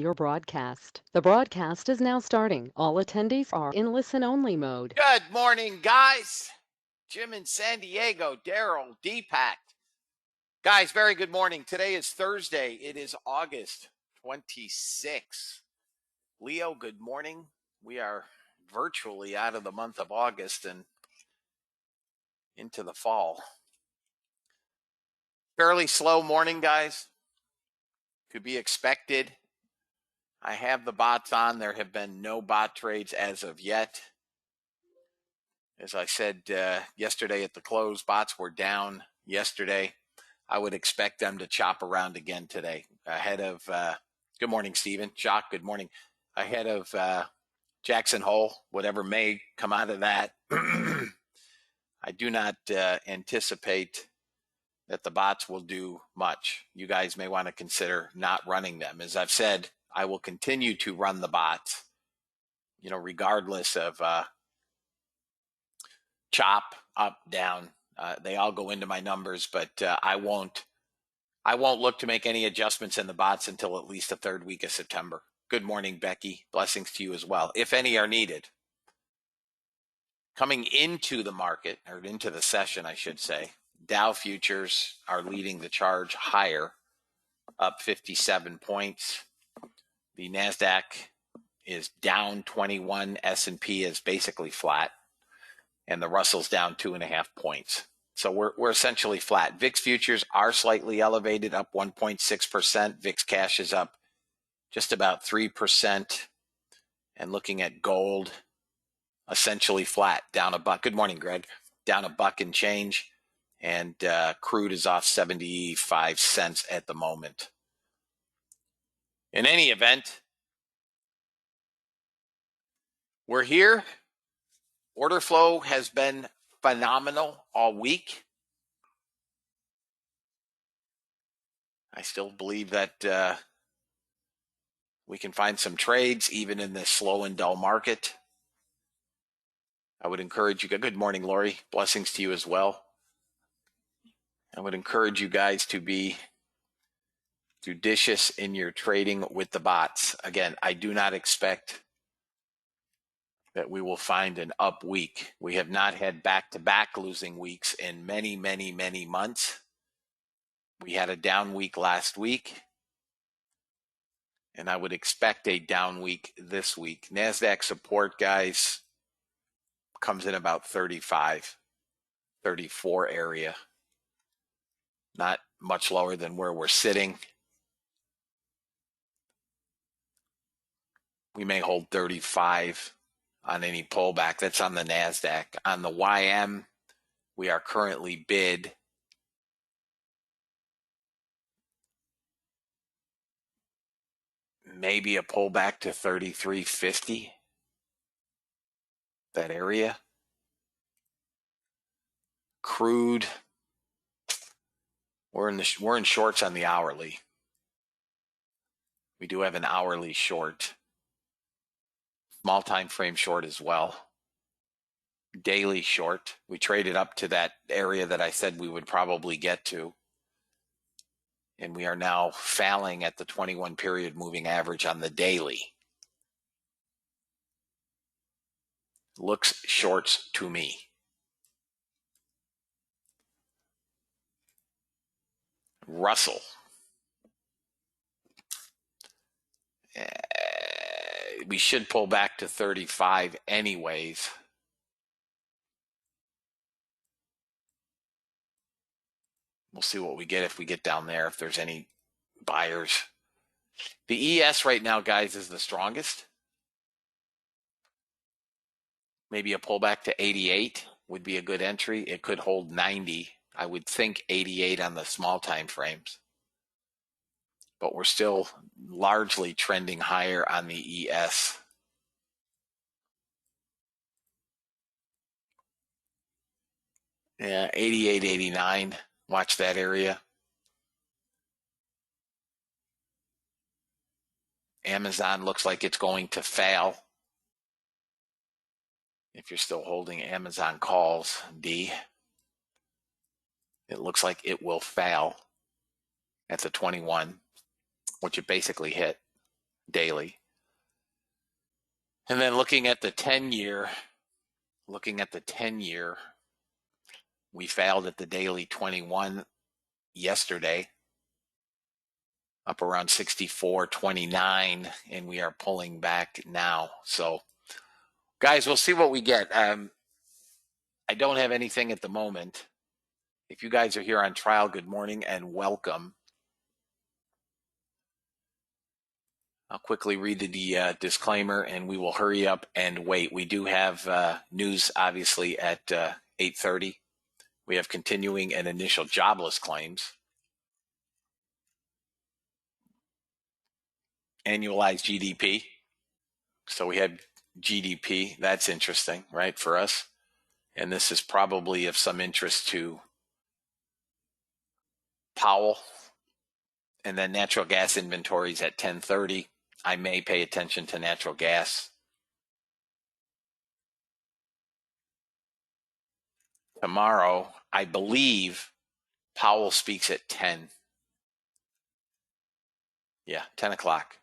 your broadcast. The broadcast is now starting. All attendees are in listen-only mode. Good morning, guys. Jim in San Diego, Daryl, Deepak. Guys, very good morning. Today is Thursday. It is August 26th. Leo, good morning. We are virtually out of the month of August and into the fall. Fairly slow morning, guys. Could be expected. I have the bots on. There have been no bot trades as of yet. As I said yesterday at the close, bots were down yesterday. I would expect them to chop around again today ahead of, good morning, Stephen. Jock, good morning. Ahead of Jackson Hole, whatever may come out of that. I do not anticipate that the bots will do much. You guys may want to consider not running them. As I've said, I will continue to run the bots, regardless of chop, up, down. They all go into my numbers, but I won't look to make any adjustments in the bots until at least the third week of September. Good morning, Becky. Blessings to you as well, if any are needed. Coming into the market, or into the session, I should say, Dow futures are leading the charge higher, up 57 points. The NASDAQ is down 21. S&P is basically flat. And the Russell's down 2.5 points. So we're essentially flat. VIX futures are slightly elevated, up 1.6%. VIX cash is up just about 3%. And looking at gold, essentially flat, down $1. Good morning, Greg. Down $1 and change. And crude is off 75 cents at the moment. In any event, we're here. Order flow has been phenomenal all week. I still believe that we can find some trades even in this slow and dull market. I would encourage you. Good morning, Lori. Blessings to you as well. I would encourage you guys to be judicious in your trading with the bots. Again, I do not expect that we will find an up week. We have not had back-to-back losing weeks in many, many, many months. We had a down week last week, and I would expect a down week this week. NASDAQ support, guys, comes in about 35, 34 area. Not much lower than where we're sitting. We may hold 35 on any pullback. That's on the NASDAQ. On the YM, we are currently bid maybe a pullback to 33.50. That area. Crude, we're in shorts on the hourly. We do have an hourly short. Small time frame short as well. Daily short. We traded up to that area that I said we would probably get to. And we are now failing at the 21 period moving average on the daily. Looks shorts to me. Russell. We should pull back to 35 anyways. We'll see what we get if we get down there, if there's any buyers. The ES right now, guys, is the strongest. Maybe a pullback to 88 would be a good entry. It could hold 90. I would think 88 on the small time frames. But we're still largely trending higher on the ES. Yeah, 88, 89. Watch that area. Amazon looks like it's going to fail. If you're still holding Amazon calls, D, it looks like it will fail at the 21, which it basically hit. daily. And then looking at the 10-year, we failed at the daily 21 yesterday, up around 64.29, and we are pulling back now. So, guys, we'll see what we get. I don't have anything at the moment. If you guys are here on trial, good morning and welcome. I'll quickly read the disclaimer, and we will hurry up and wait. We do have news, obviously, at 8:30. We have continuing and initial jobless claims, annualized GDP. So we had GDP. That's interesting, right, for us. And this is probably of some interest to Powell. And then natural gas inventories at 10:30. I may pay attention to natural gas. Tomorrow, I believe Powell speaks at 10. Yeah, 10 o'clock.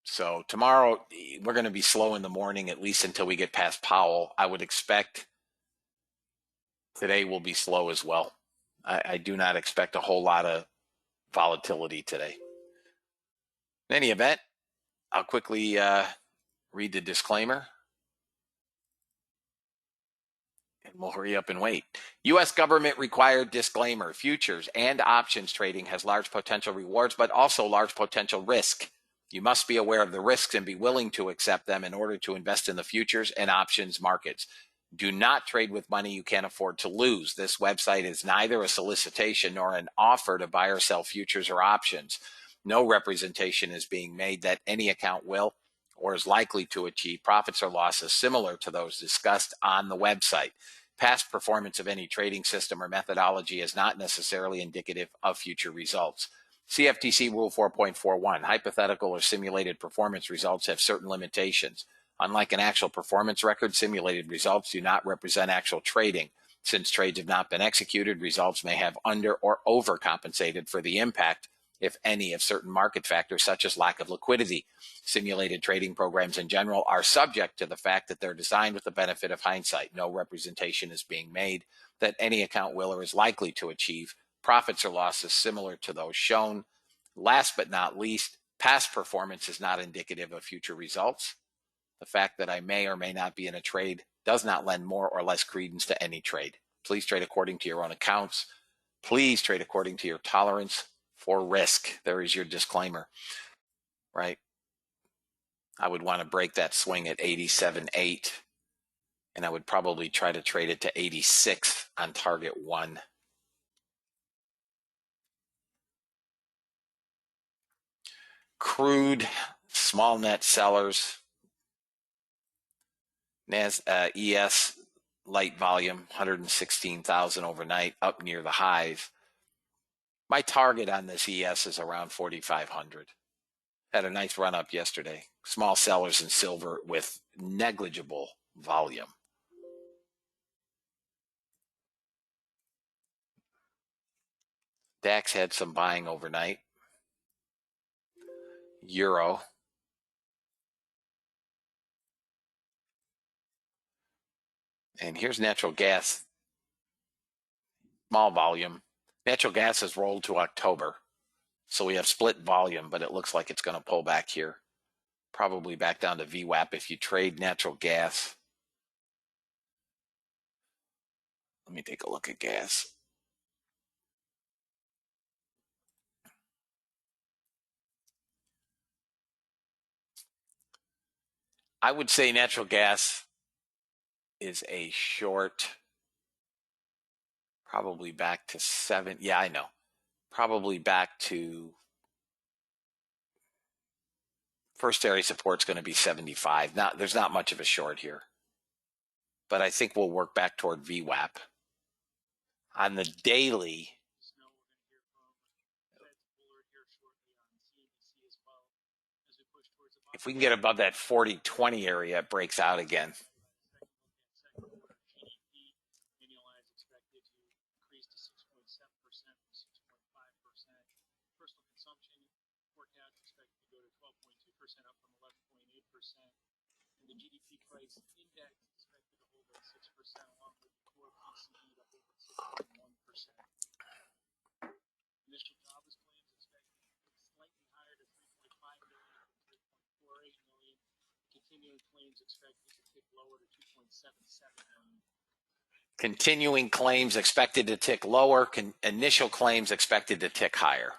So tomorrow, we're going to be slow in the morning, at least until we get past Powell. I would expect today will be slow as well. I do not expect a whole lot of volatility today. In any event, I'll quickly read the disclaimer. And we'll hurry up and wait. U.S. government required disclaimer. Futures and options trading has large potential rewards, but also large potential risk. You must be aware of the risks and be willing to accept them in order to invest in the futures and options markets. Do not trade with money you can't afford to lose. This website is neither a solicitation nor an offer to buy or sell futures or options. No representation is being made that any account will or is likely to achieve profits or losses similar to those discussed on the website. Past performance of any trading system or methodology is not necessarily indicative of future results. CFTC Rule 4.41, hypothetical or simulated performance results have certain limitations. Unlike an actual performance record, simulated results do not represent actual trading. Since trades have not been executed, results may have under or overcompensated for the impact, if any, of certain market factors such as lack of liquidity. Simulated trading programs in general are subject to the fact that they're designed with the benefit of hindsight. No representation is being made that any account will or is likely to achieve profits or losses similar to those shown. Last but not least, past performance is not indicative of future results. The fact that I may or may not be in a trade does not lend more or less credence to any trade. Please trade according to your own accounts. Please trade according to your tolerance for risk. There is your disclaimer, right? I would want to break that swing at 87.8, and I would probably try to trade it to 86 on target 1. Crude, small net sellers, ES light volume, 116,000 overnight, up near the highs. My target on this ES is around 4,500. Had a nice run up yesterday. Small sellers in silver with negligible volume. DAX had some buying overnight. Euro. And here's natural gas. Small volume. Natural gas has rolled to October. So we have split volume, but it looks like it's going to pull back here. Probably back down to VWAP if you trade natural gas. Let me take a look at gas. I would say natural gas is a short, probably back to 7. Yeah, I know. Probably back to first area support's going to be 75. There's not much of a short here. But I think we'll work back toward VWAP. On the daily, if we can get above that 40-20 area, it breaks out again. up from 11.8%. And the GDP price index is expected to hold at 6%, along with the core PCE to hold at 6.1%. Initial jobless claims expected to tick slightly higher to 3.5 million from 3.48 million. Continuing claims expected to tick lower to 2.77 million. Continuing claims expected to tick lower. Initial claims expected to tick higher.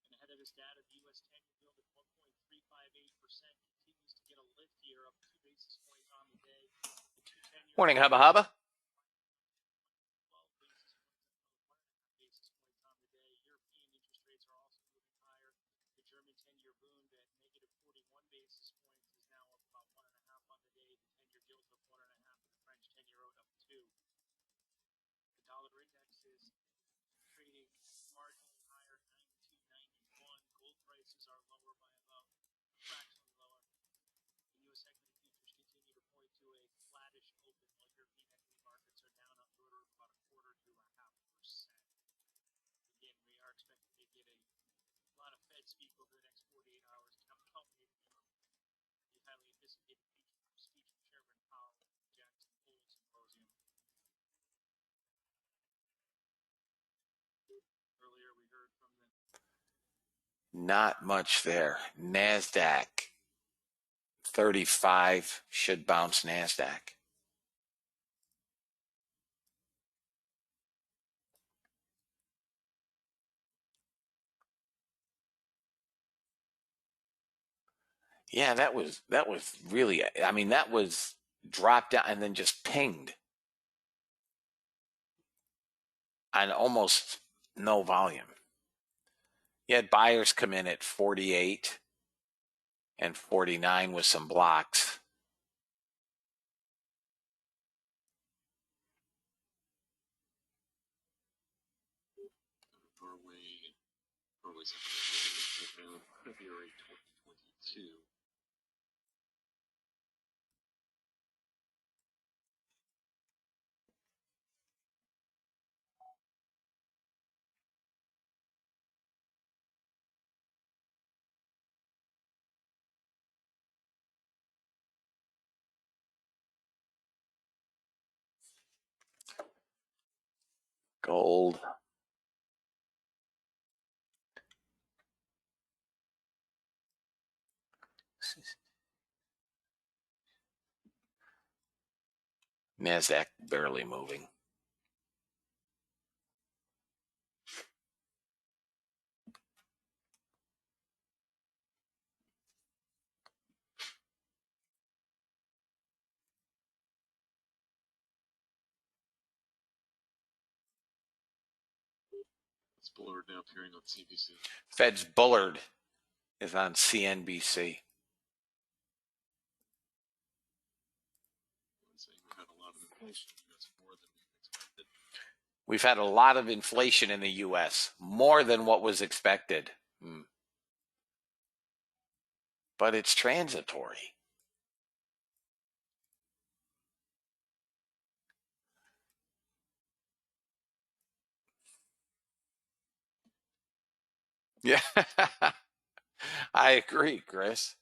And ahead of this data, the U.S. 10-year yield at 1.358% continues to get a lift here, up 2 basis points on the day. The 2 10-year Morning, Hubba Hubba. 12 basis points, another 1.5 basis points on the day. European interest rates are also moving higher. The German 10-year Bund at negative 41 basis points is now up about 1.5 on the day. The 10-year gilt up 1.5, and the French 10-year ode up 2. The dollar index is trading marginally higher, 92.91. Gold prices are lower by about fractionally lower. The U.S. equity futures continue to point to a flattish open, while European equity markets are down on the order of about 0.25% to 0.5%. Again, we are expecting to get a lot of Fed speak over the next 48 hours, culminating in the highly anticipated speech from Chairman Powell at the Jackson Hole Symposium. Earlier, we heard from the Not much there. NASDAQ 35 should bounce NASDAQ. Yeah, that was really, I mean, that was dropped down and then just pinged on almost no volume. You had buyers come in at 48 and 49 with some blocks. Norway's February 2022. Gold. NASDAQ barely moving. It's Bullard now appearing on CNBC. Fed's Bullard is on CNBC. We've had a lot of inflation in the U.S., more than what was expected. But it's transitory. Yeah, I agree, Chris.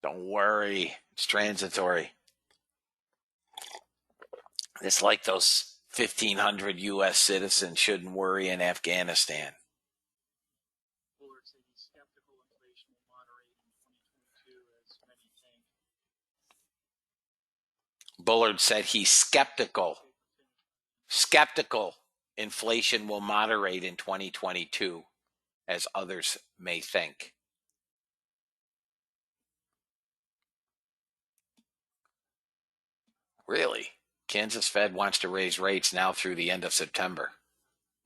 Don't worry, it's transitory. It's like those 1,500 U.S. citizens shouldn't worry in Afghanistan. Bullard said he's skeptical inflation will moderate in 2022, as many think. Bullard said he's skeptical inflation will moderate in 2022, as others may think. Really? Kansas Fed wants to raise rates now through the end of September.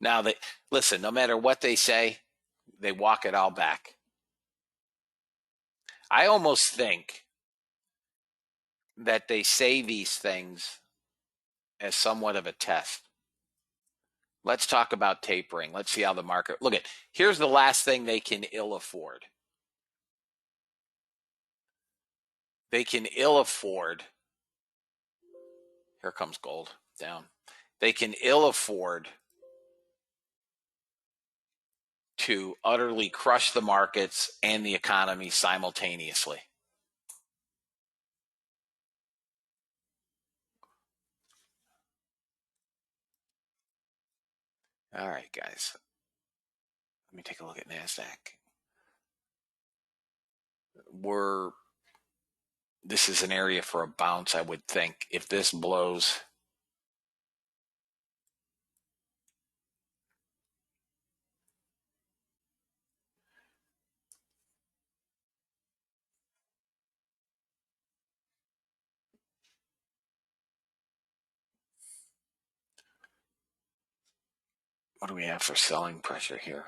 Now, listen, no matter what they say, they walk it all back. I almost think that they say these things as somewhat of a test. Let's talk about tapering. Let's see how the market. Look at, here's the last thing they can ill afford. They can ill afford. Here comes gold down. They can ill afford to utterly crush the markets and the economy simultaneously. All right, guys. Let me take a look at NASDAQ. This is an area for a bounce, I would think. If this blows, what do we have for selling pressure here?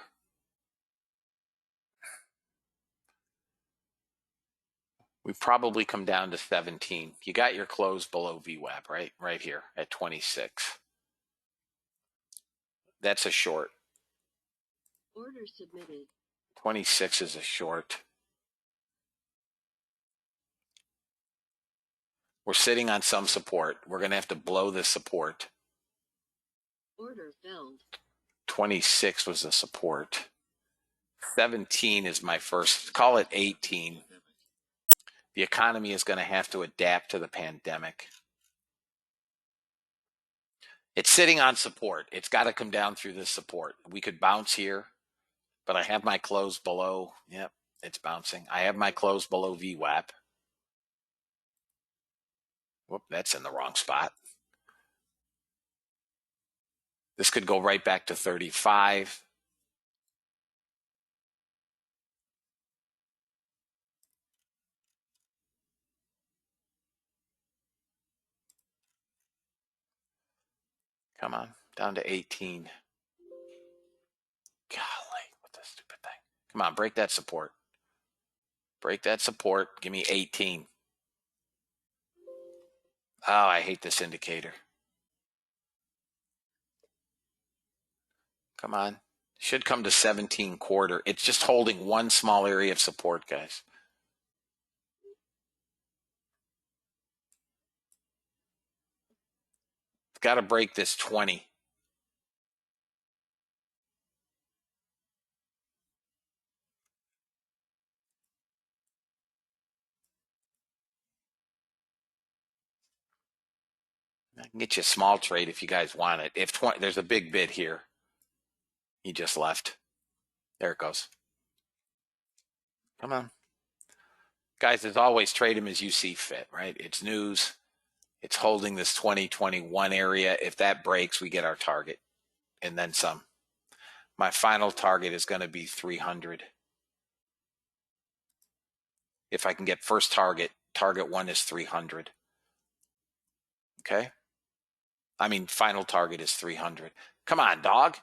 We probably come down to 17. You got your close below VWAP, right? Right here at 26. That's a short. Order submitted. 26 is a short. We're sitting on some support. We're going to have to blow this support. Order filled. 26 was the support. 17 is my first, call it 18. The economy is going to have to adapt to the pandemic. It's sitting on support. It's got to come down through this support. We could bounce here, but I have my close below. Yep, it's bouncing. I have my close below VWAP. Whoop, that's in the wrong spot. This could go right back to 35. Come on, down to 18. Golly, what the stupid thing. Come on, break that support. Break that support. Give me 18. Oh, I hate this indicator. Come on. Should come to 17 quarter. It's just holding one small area of support, guys. It's got to break this 20. I can get you a small trade if you guys want it. If 20, there's a big bid here. He just left. There it goes. Come on. Guys, as always, trade them as you see fit, right? It's news. It's holding this 2021 area. If that breaks, we get our target and then some. My final target is going to be 300. If I can get first target, target one is 300. Okay? I mean, final target is 300. Come on, dog.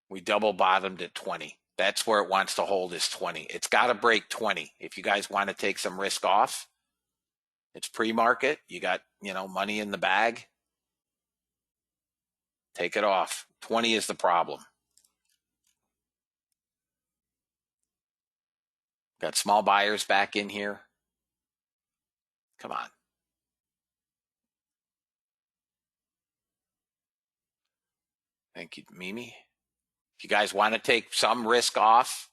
We double bottomed at 20. That's where it wants to hold is 20. It's got to break 20. If you guys want to take some risk off, it's pre-market. You got, money in the bag. Take it off. 20 is the problem. Got small buyers back in here. Come on. Thank you, Mimi. If you guys want to take some risk off,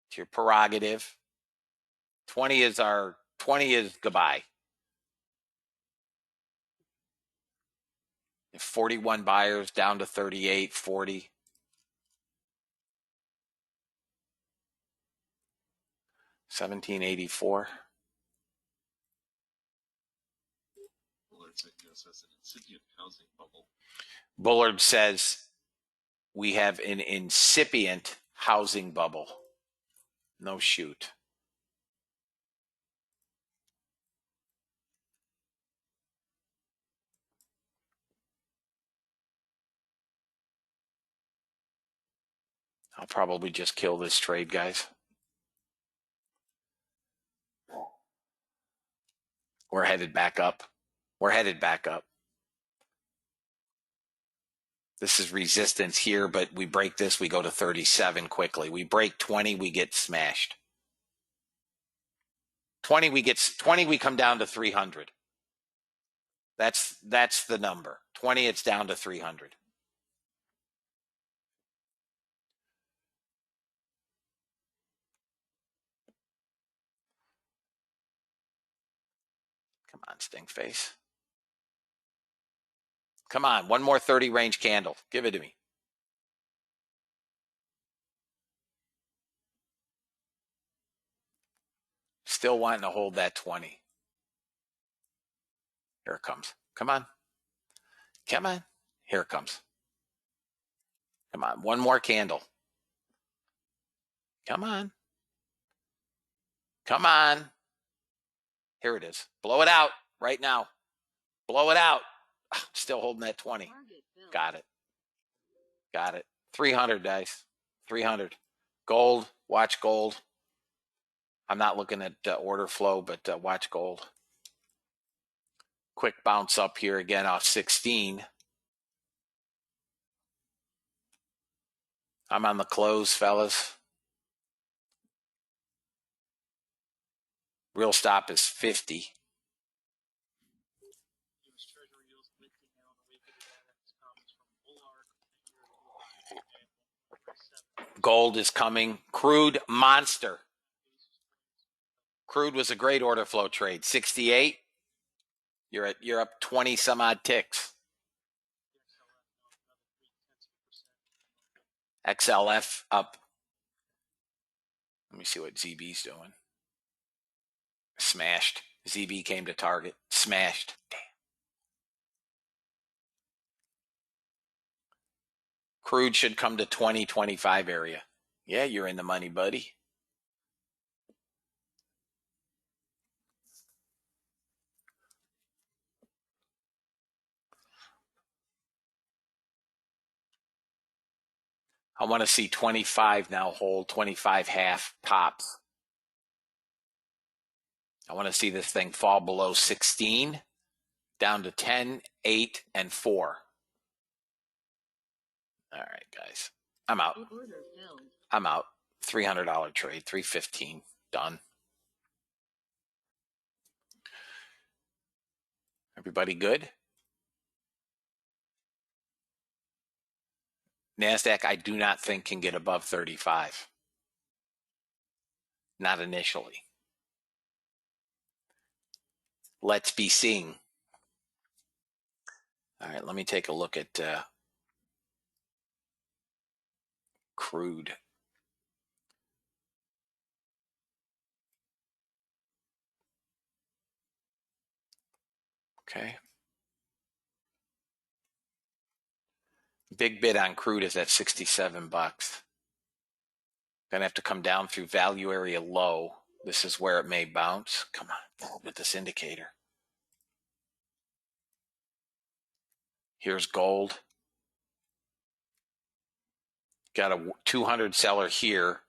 it's your prerogative. 20 is goodbye. If 41 buyers down to 38, 40. $17.84. Bullard says we have an incipient housing bubble. No shoot. I'll probably just kill this trade, guys. We're headed back up. We're headed back up. This is resistance here, but we break this, we go to 37 quickly. We break 20, we get smashed. 20, we come down to 300. That's the number. 20, it's down to 300. Come on, stink face. Come on, one more 30 range candle. Give it to me. Still wanting to hold that 20. Here it comes. Come on. Come on. Here it comes. Come on. One more candle. Come on. Come on. Here it is. Blow it out right now. Blow it out. Still holding that 20. Got it. Got it. 300, guys. 300. Gold. Watch gold. I'm not looking at order flow, but watch gold. Quick bounce up here again off 16. I'm on the close, fellas. Real stop is 50. Gold is coming. Crude monster. Crude was a great order flow trade. 68. You're up 20 some odd ticks. XLF up. Let me see what ZB's doing. Smashed. ZB came to target. Smashed. Damn. Crude should come to 20-25 area. Yeah, you're in the money, buddy. I want to see 25 now hold, 25 half pops. I want to see this thing fall below 16, down to 10, 8, and 4. All right, guys. I'm out. I'm out. $300 trade, $315. Done. Everybody good? NASDAQ, I do not think can get above 35. Not initially. Let's be seeing. All right, let me take a look at crude. Okay. Big bid on crude is at 67 bucks. Gonna have to come down through value area low. This is where it may bounce. Come on, with this indicator. Here's gold. Got a 200 seller here.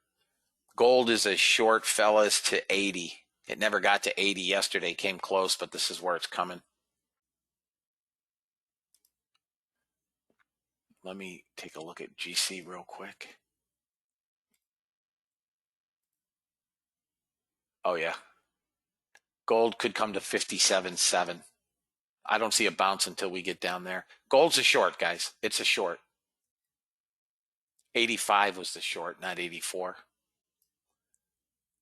Gold is a short, fellas, to 80. It never got to 80 yesterday. Came close, but this is where it's coming. Let me take a look at GC real quick. Oh, yeah. Gold could come to 57.7. I don't see a bounce until we get down there. Gold's a short, guys. It's a short. 85 was the short, not 84.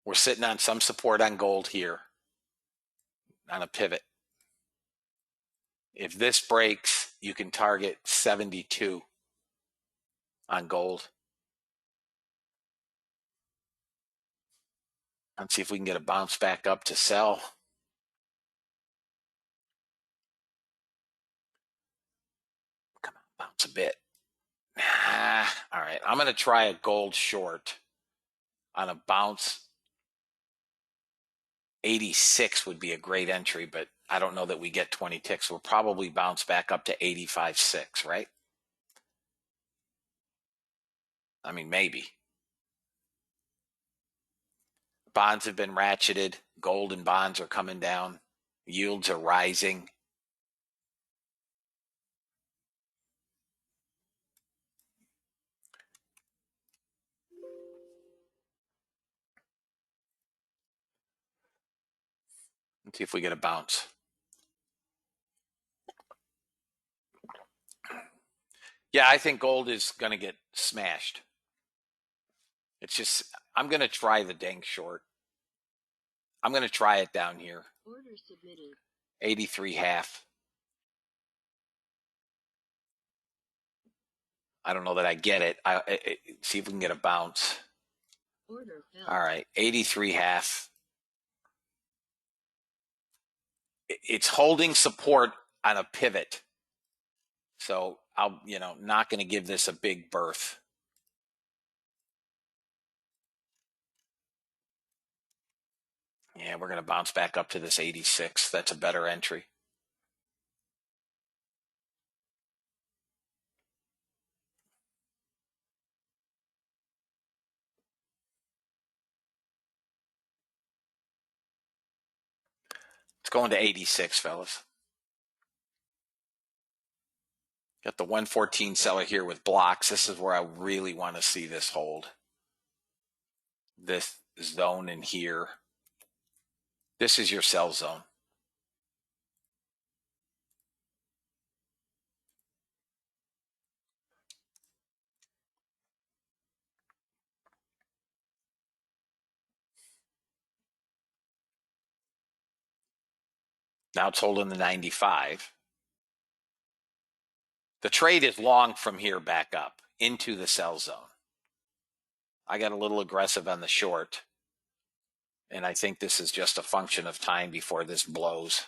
We're sitting on some support on gold here on a pivot. If this breaks, you can target 72 on gold. Let's see if we can get a bounce back up to sell. Come on, bounce a bit. All right, I'm going to try a gold short on a bounce. 86 would be a great entry, but I don't know that we get 20 ticks. We'll probably bounce back up to 85.6, right? I mean, maybe. Bonds have been ratcheted. Gold and bonds are coming down. Yields are rising. Let's see if we get a bounce. Yeah, I think gold is going to get smashed. It's just, I'm going to try the dang short. I'm going to try it down here. Order submitted. 83.5. I don't know that I get it. See if we can get a bounce. Order filled. All right, 83.5. It's holding support on a pivot. So I'm not going to give this a big berth. Yeah, we're going to bounce back up to this 86. That's a better entry. It's going to 86, fellas. Got the 114 seller here with blocks. This is where I really want to see this hold. This zone in here. This is your sell zone. Now it's holding the 95. The trade is long from here back up into the sell zone. I got a little aggressive on the short, and I think this is just a function of time before this blows.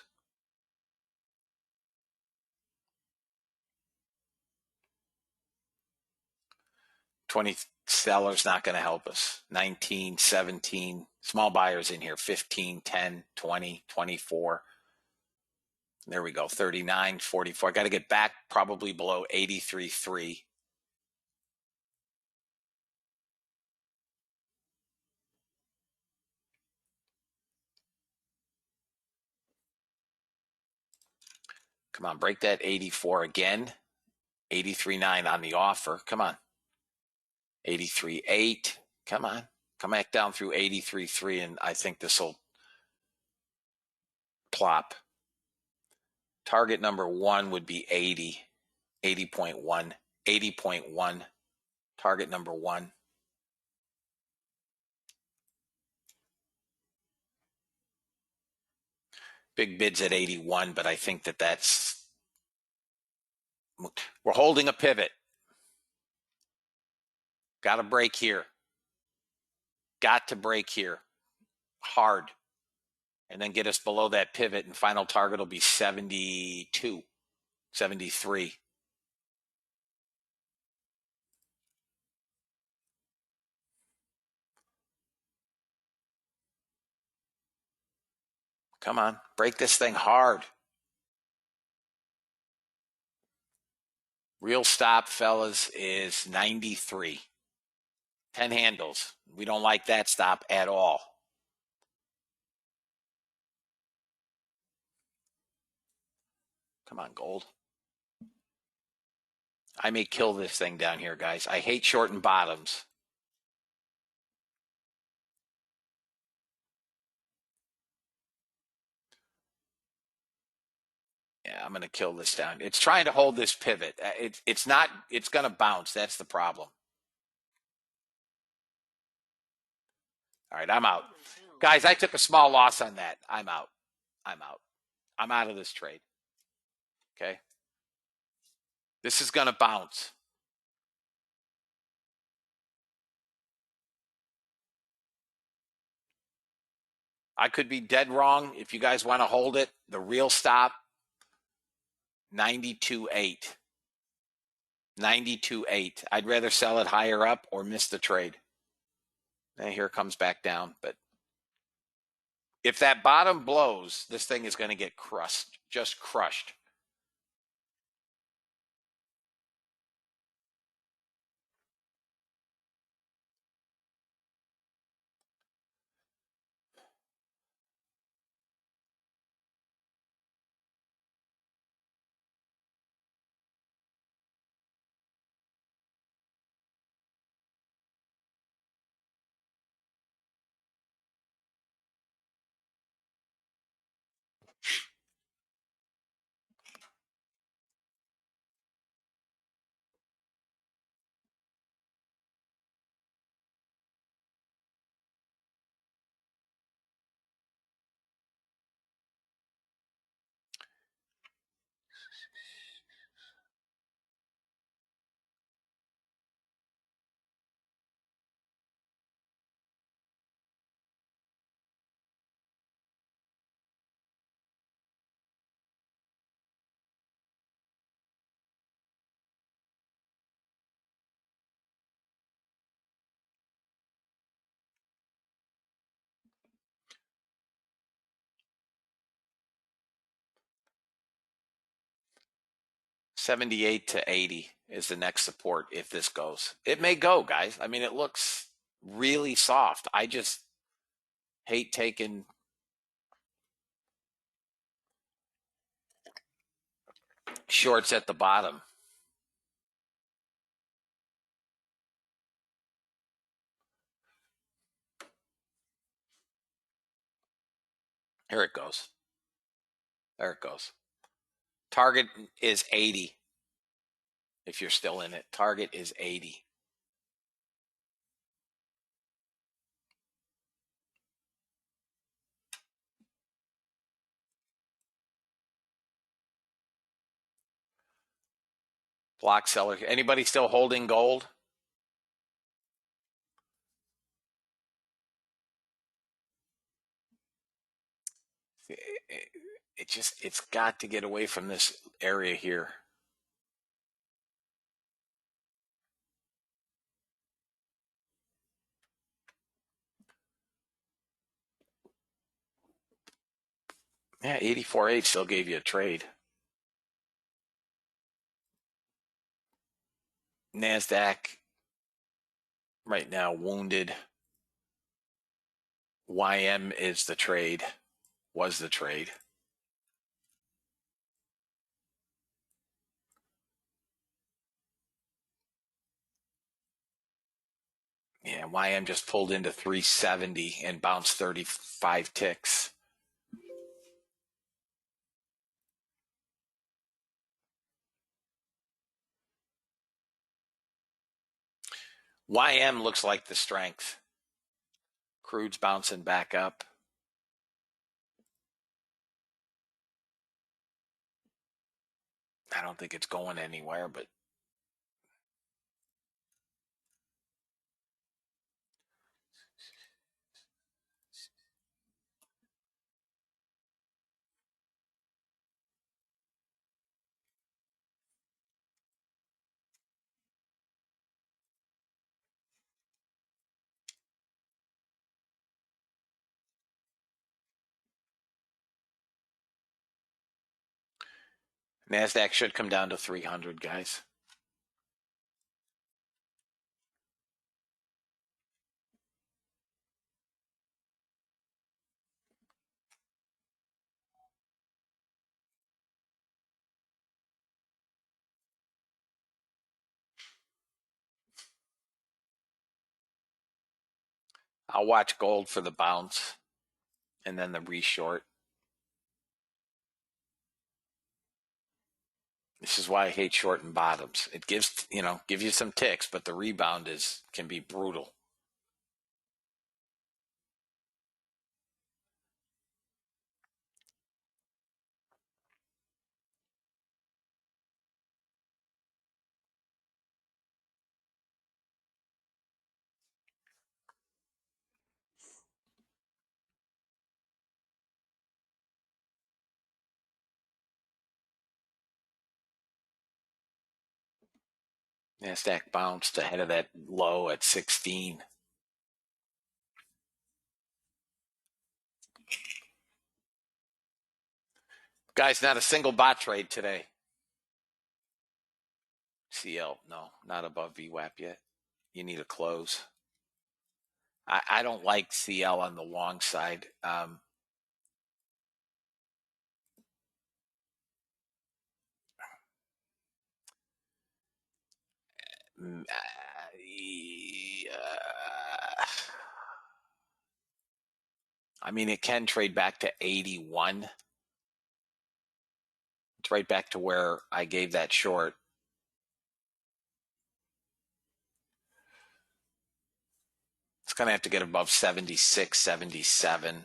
$20 sellers not going to help us. 19, 17, small buyers in here, 15, 10, 20, 24. There we go, 39, 44. I got to get back probably below 83.3. Come on, break that 84 again. 83.9 on the offer. Come on. 83.8. Come on. Come back down through 83.3, and I think this will plop. Target number 1 would be 80. 80.1. 80.1. Target number 1. Big bids at 81, but I think that's we're holding a pivot. Got to break here. Got to break here hard, and then get us below that pivot, and final target will be 72, 73. Come on, break this thing hard. Real stop, fellas, is 93. 10 handles. We don't like that stop at all. Come on, gold. I may kill this thing down here, guys. I hate shorting bottoms. Yeah, I'm going to kill this down. It's trying to hold this pivot. It's not, it's going to bounce. That's the problem. All right, I'm out. Order filled. Guys, I took a small loss on that. I'm out. I'm out. I'm out of this trade. Okay. This is going to bounce. I could be dead wrong. If you guys want to hold it, the real stop, 92.8. 92.8. I'd rather sell it higher up or miss the trade. And here it comes back down. But if that bottom blows, this thing is going to get crushed, just crushed. $78 to $80 is the next support if this goes. It may go, guys. I mean, it looks really soft. I just hate taking shorts at the bottom. Here it goes. There it goes. Target is 80. If you're still in it, target is 80. Block seller. Anybody still holding gold? It's got to get away from this area here. Yeah, 84.8 still gave you a trade. NASDAQ right now wounded. YM is the trade, was the trade. Yeah, YM just pulled into 370 and bounced 35 ticks. YM looks like the strength. Crude's bouncing back up. I don't think it's going anywhere, but NASDAQ should come down to 300, guys. I'll watch gold for the bounce and then the reshort. This is why I hate shorting bottoms. It gives you some ticks, but the rebound can be brutal. NASDAQ bounced ahead of that low at 16. Guys, not a single bot trade today. CL, no, not above VWAP yet. You need a close. I don't like CL on the long side. I mean, it can trade back to 81. It's right back to where I gave that short. It's going to have to get above 76, 77.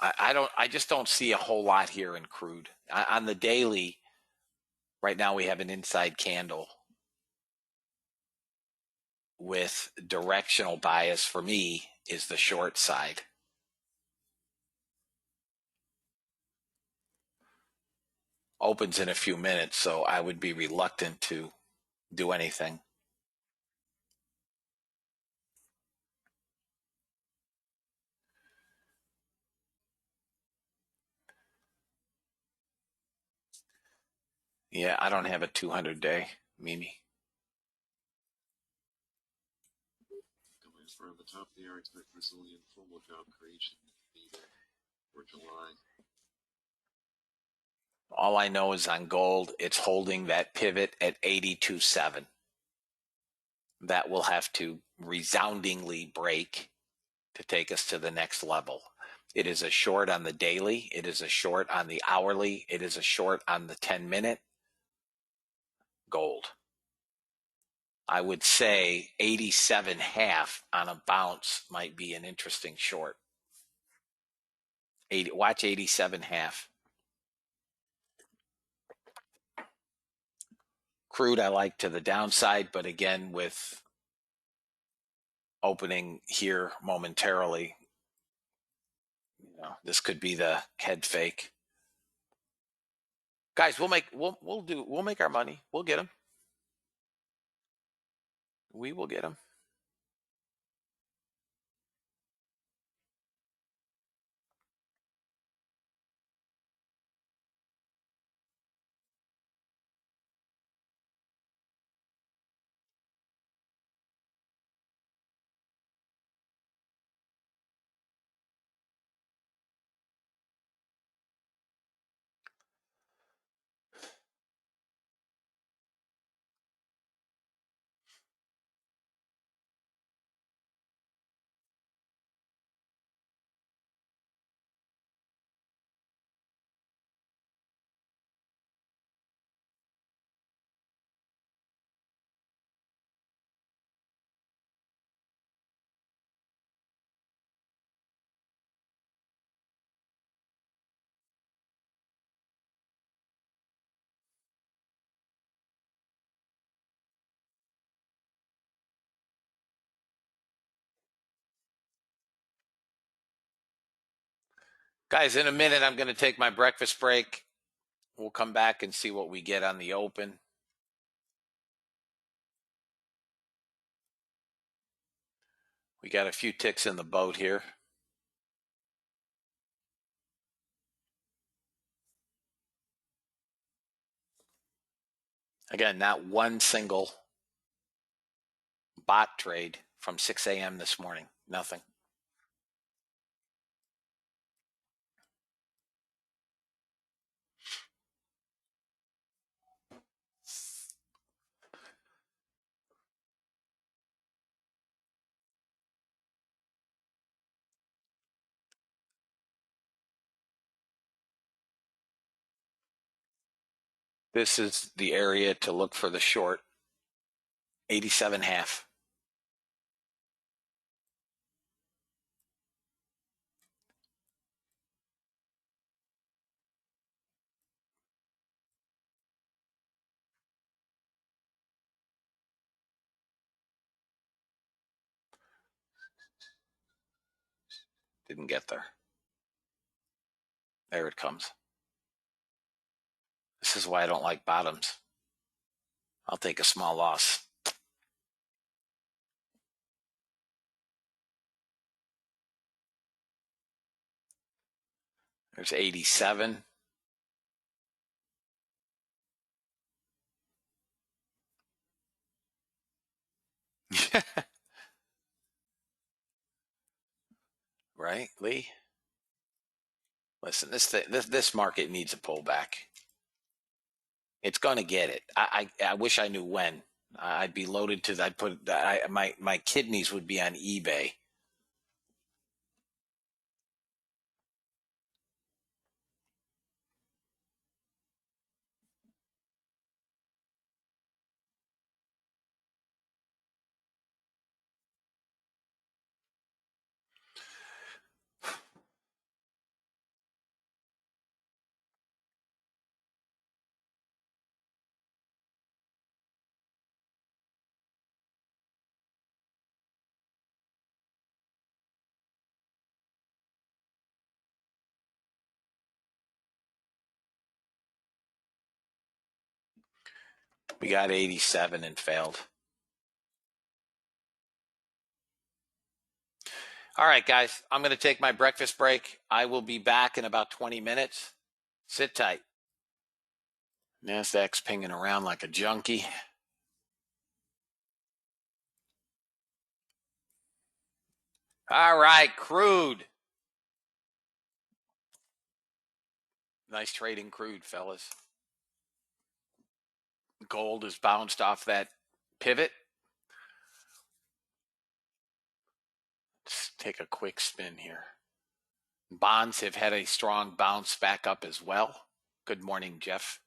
I just don't see a whole lot here in crude. On the daily, right now we have an inside candle with directional bias for me is the short side. Opens in a few minutes, so I would be reluctant to do anything. Yeah, I don't have a 200-day, Mimi. Coming from the top of the hour, expect resilient formal job creation to be there for July. All I know is on gold, it's holding that pivot at 82.7. That will have to resoundingly break to take us to the next level. It is a short on the daily. It is a short on the hourly. It is a short on the 10-minute. Gold. I would say 87.5 on a bounce might be an interesting short. Watch 87.5. Crude I like to the downside, but again with opening here momentarily, this could be the head fake. Guys, we'll make our money. We'll get them. We will get them. Guys, in a minute, I'm going to take my breakfast break. We'll come back and see what we get on the open. We got a few ticks in the boat here. Again, not one single bot trade from 6 a.m. this morning. Nothing. This is the area to look for the short. 87.5. Didn't get there. There it comes. This is why I don't like bottoms. I'll take a small loss. There's 87. Right, Lee? Listen, this market needs a pullback. It's going to get it. I wish I knew when. I'd be loaded to. I'd put. My kidneys would be on eBay. We got 87 and failed. All right, guys, I'm going to take my breakfast break. I will be back in about 20 minutes. Sit tight. NASDAQ's pinging around like a junkie. All right, crude. Nice trading crude, fellas. Gold has bounced off that pivot. Let's take a quick spin here. Bonds have had a strong bounce back up as well. Good morning, Jeff.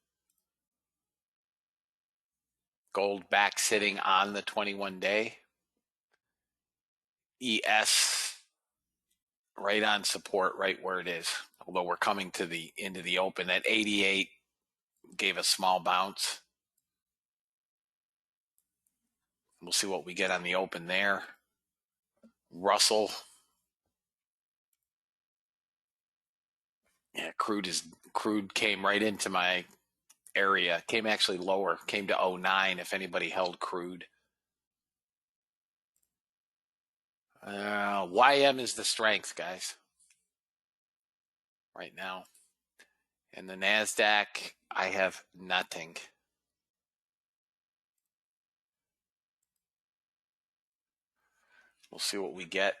Gold back sitting on the 21-day. ES right on support, right where it is. Although we're coming to the into the open at 88, gave a small bounce. We'll see what we get on the open there. Russell. Yeah, crude came right into my area. Came actually lower. Came to 09 if anybody held crude. YM is the strength, guys. Right now. And the NASDAQ, I have nothing. We'll see what we get.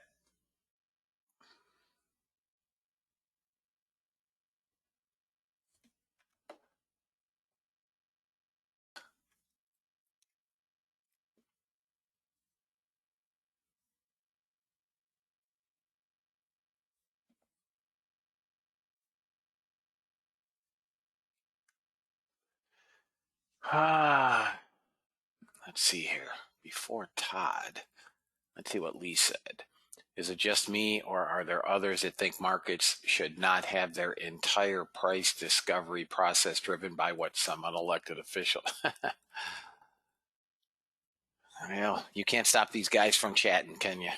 Let's see here. Before Todd, let's see what Lee said. Is it just me, or are there others that think markets should not have their entire price discovery process driven by what some unelected official? Well, you can't stop these guys from chatting, can you?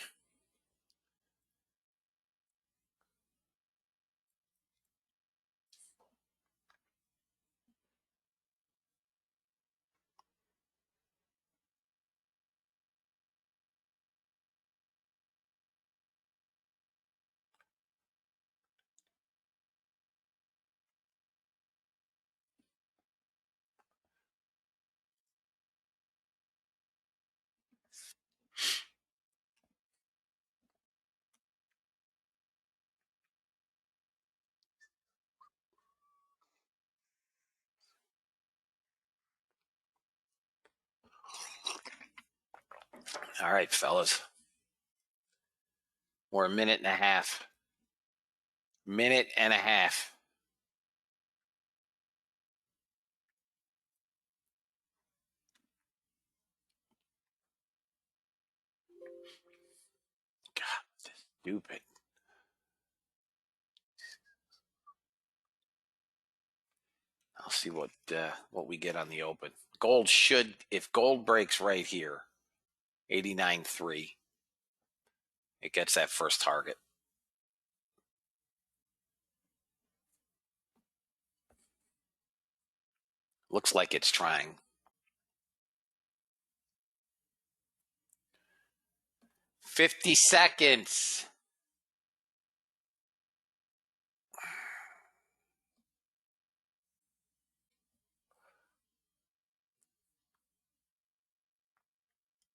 All right, fellas. We're a minute and a half. Minute and a half. God, this is stupid. I'll see what we get on the open. Gold should, if gold breaks right here, 89.3, it gets that first target. Looks like it's trying. 50 seconds.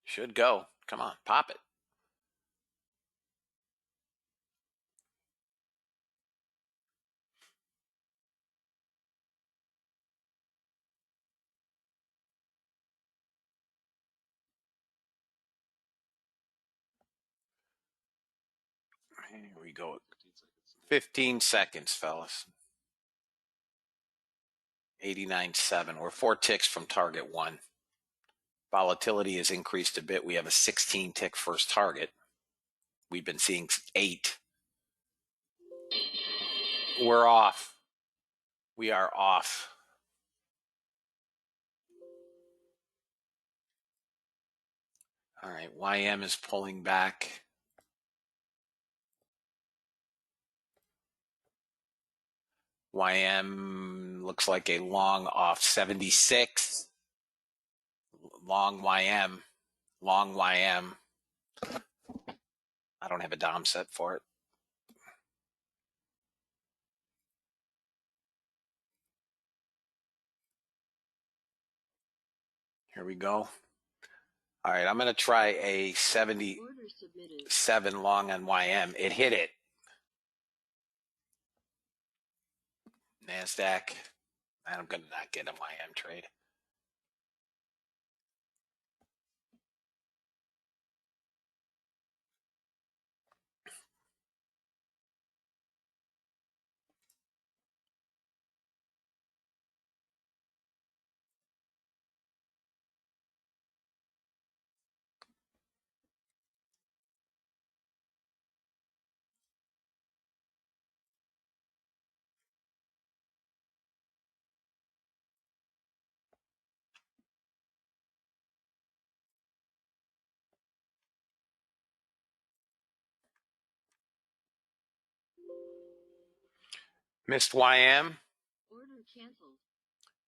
Should go. Come on, pop it. Here we go. 15 seconds, fellas. 89.7. We're 4 ticks from target 1. Volatility has increased a bit. We have a 16 tick first target. We've been seeing 8. We're off. We are off. All right, YM is pulling back. YM looks like a long off 76. long YM. Long YM. I don't have a Dom set for it. Here we go. All right, I'm going to try a 77 Order submitted. long on YM. It hit it. NASDAQ. I'm going to not get a YM trade. Missed YM. Order canceled.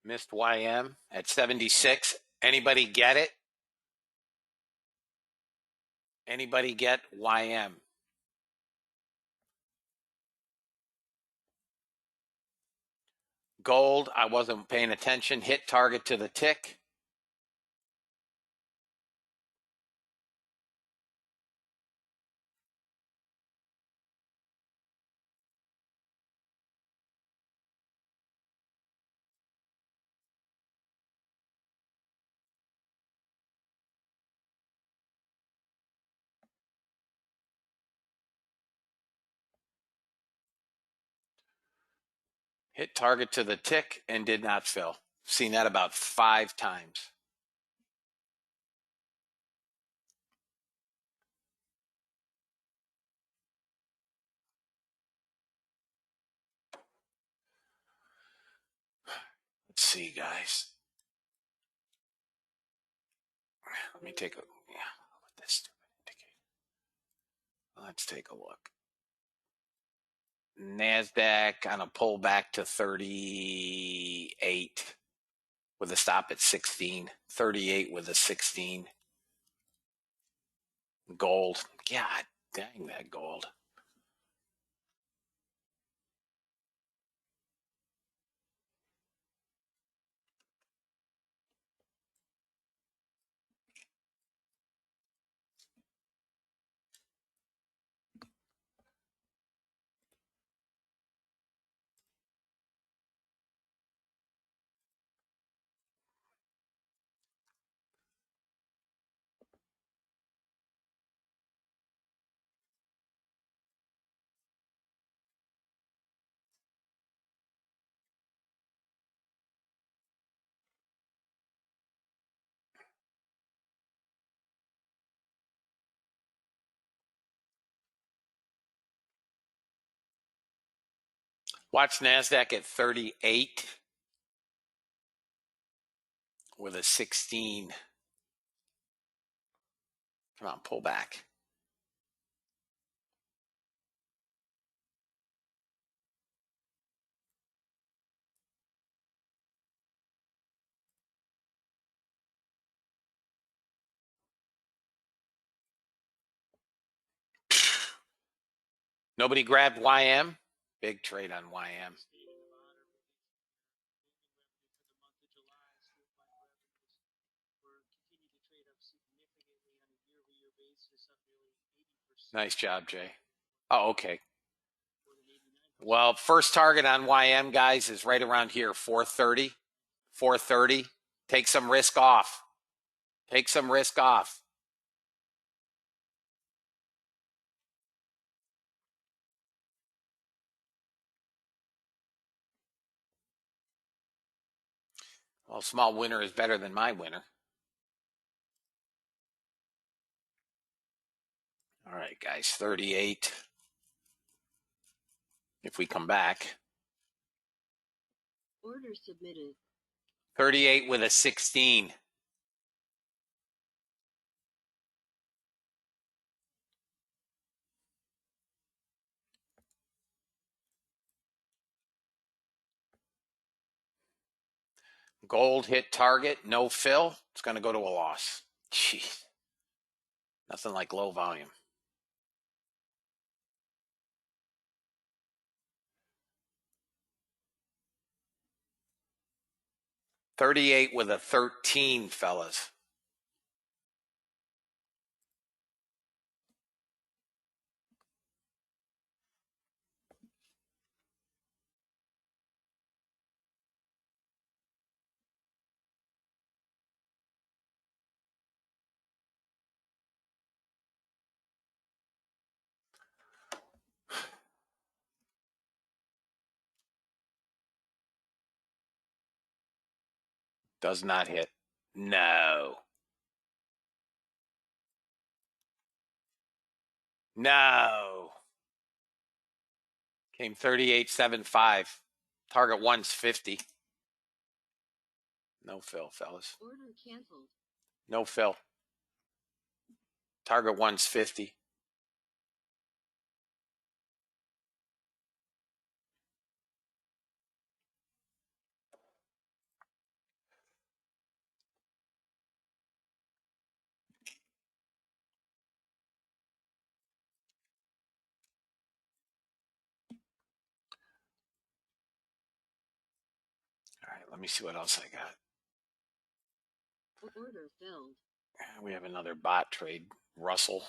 Missed YM at 76. Anybody get it? Anybody get YM? Gold, I wasn't paying attention. Hit target to the tick. Hit target to the tick and did not fill. Seen that about 5 times. Let's see, guys. Let me take a with this stupid indicator. Let's take a look. NASDAQ on a pullback to 38 with a stop at 16. 38 with a 16. Gold. God dang that gold. Watch NASDAQ at 38 with a 16. Come on, pull back. Nobody grabbed YM. Big trade on YM. State of Nevada released their gaming revenue for the month of July. School fund revenues were continued to trade up significantly on a year-over-year basis, up nearly 80%. Nice job, Jay. Oh, okay. More than 89%. Well, first target on YM, guys, is right around here, 430. 430. Take some risk off. Take some risk off. Well, small winner is better than my winner. All right, guys, 38. If we come back, Order submitted. 38 with a 16. Gold hit target, no fill. It's going to go to a loss. Jeez. Nothing like low volume. $38 with a 13, fellas. Does not hit. No. No. Came 38.75. Target 1's 50. No fill, fellas. Order canceled. No fill. Target 1's 50. All right, let me see what else I got. Order filled. We have another bot trade. Russell,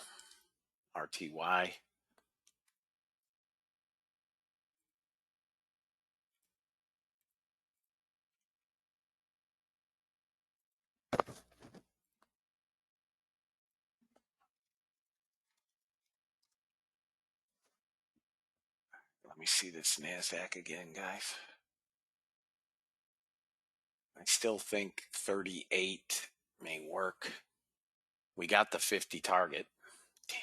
RTY. Let me see this NASDAQ again, guys. I still think 38 may work. We got the 50 target. Damn.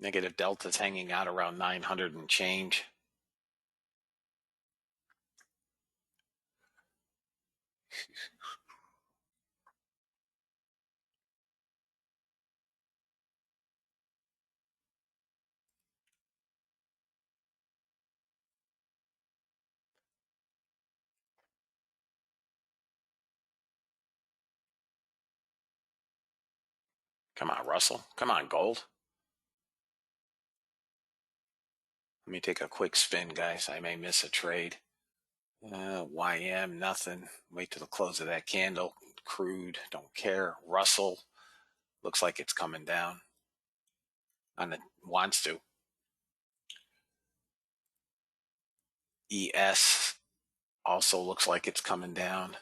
Negative delta's hanging out around 900 and change. Come on, Russell. Come on, gold. Let me take a quick spin, guys. I may miss a trade. YM, nothing. Wait till the close of that candle. Crude, don't care. Russell, looks like it's coming down. And it wants to. ES also looks like it's coming down.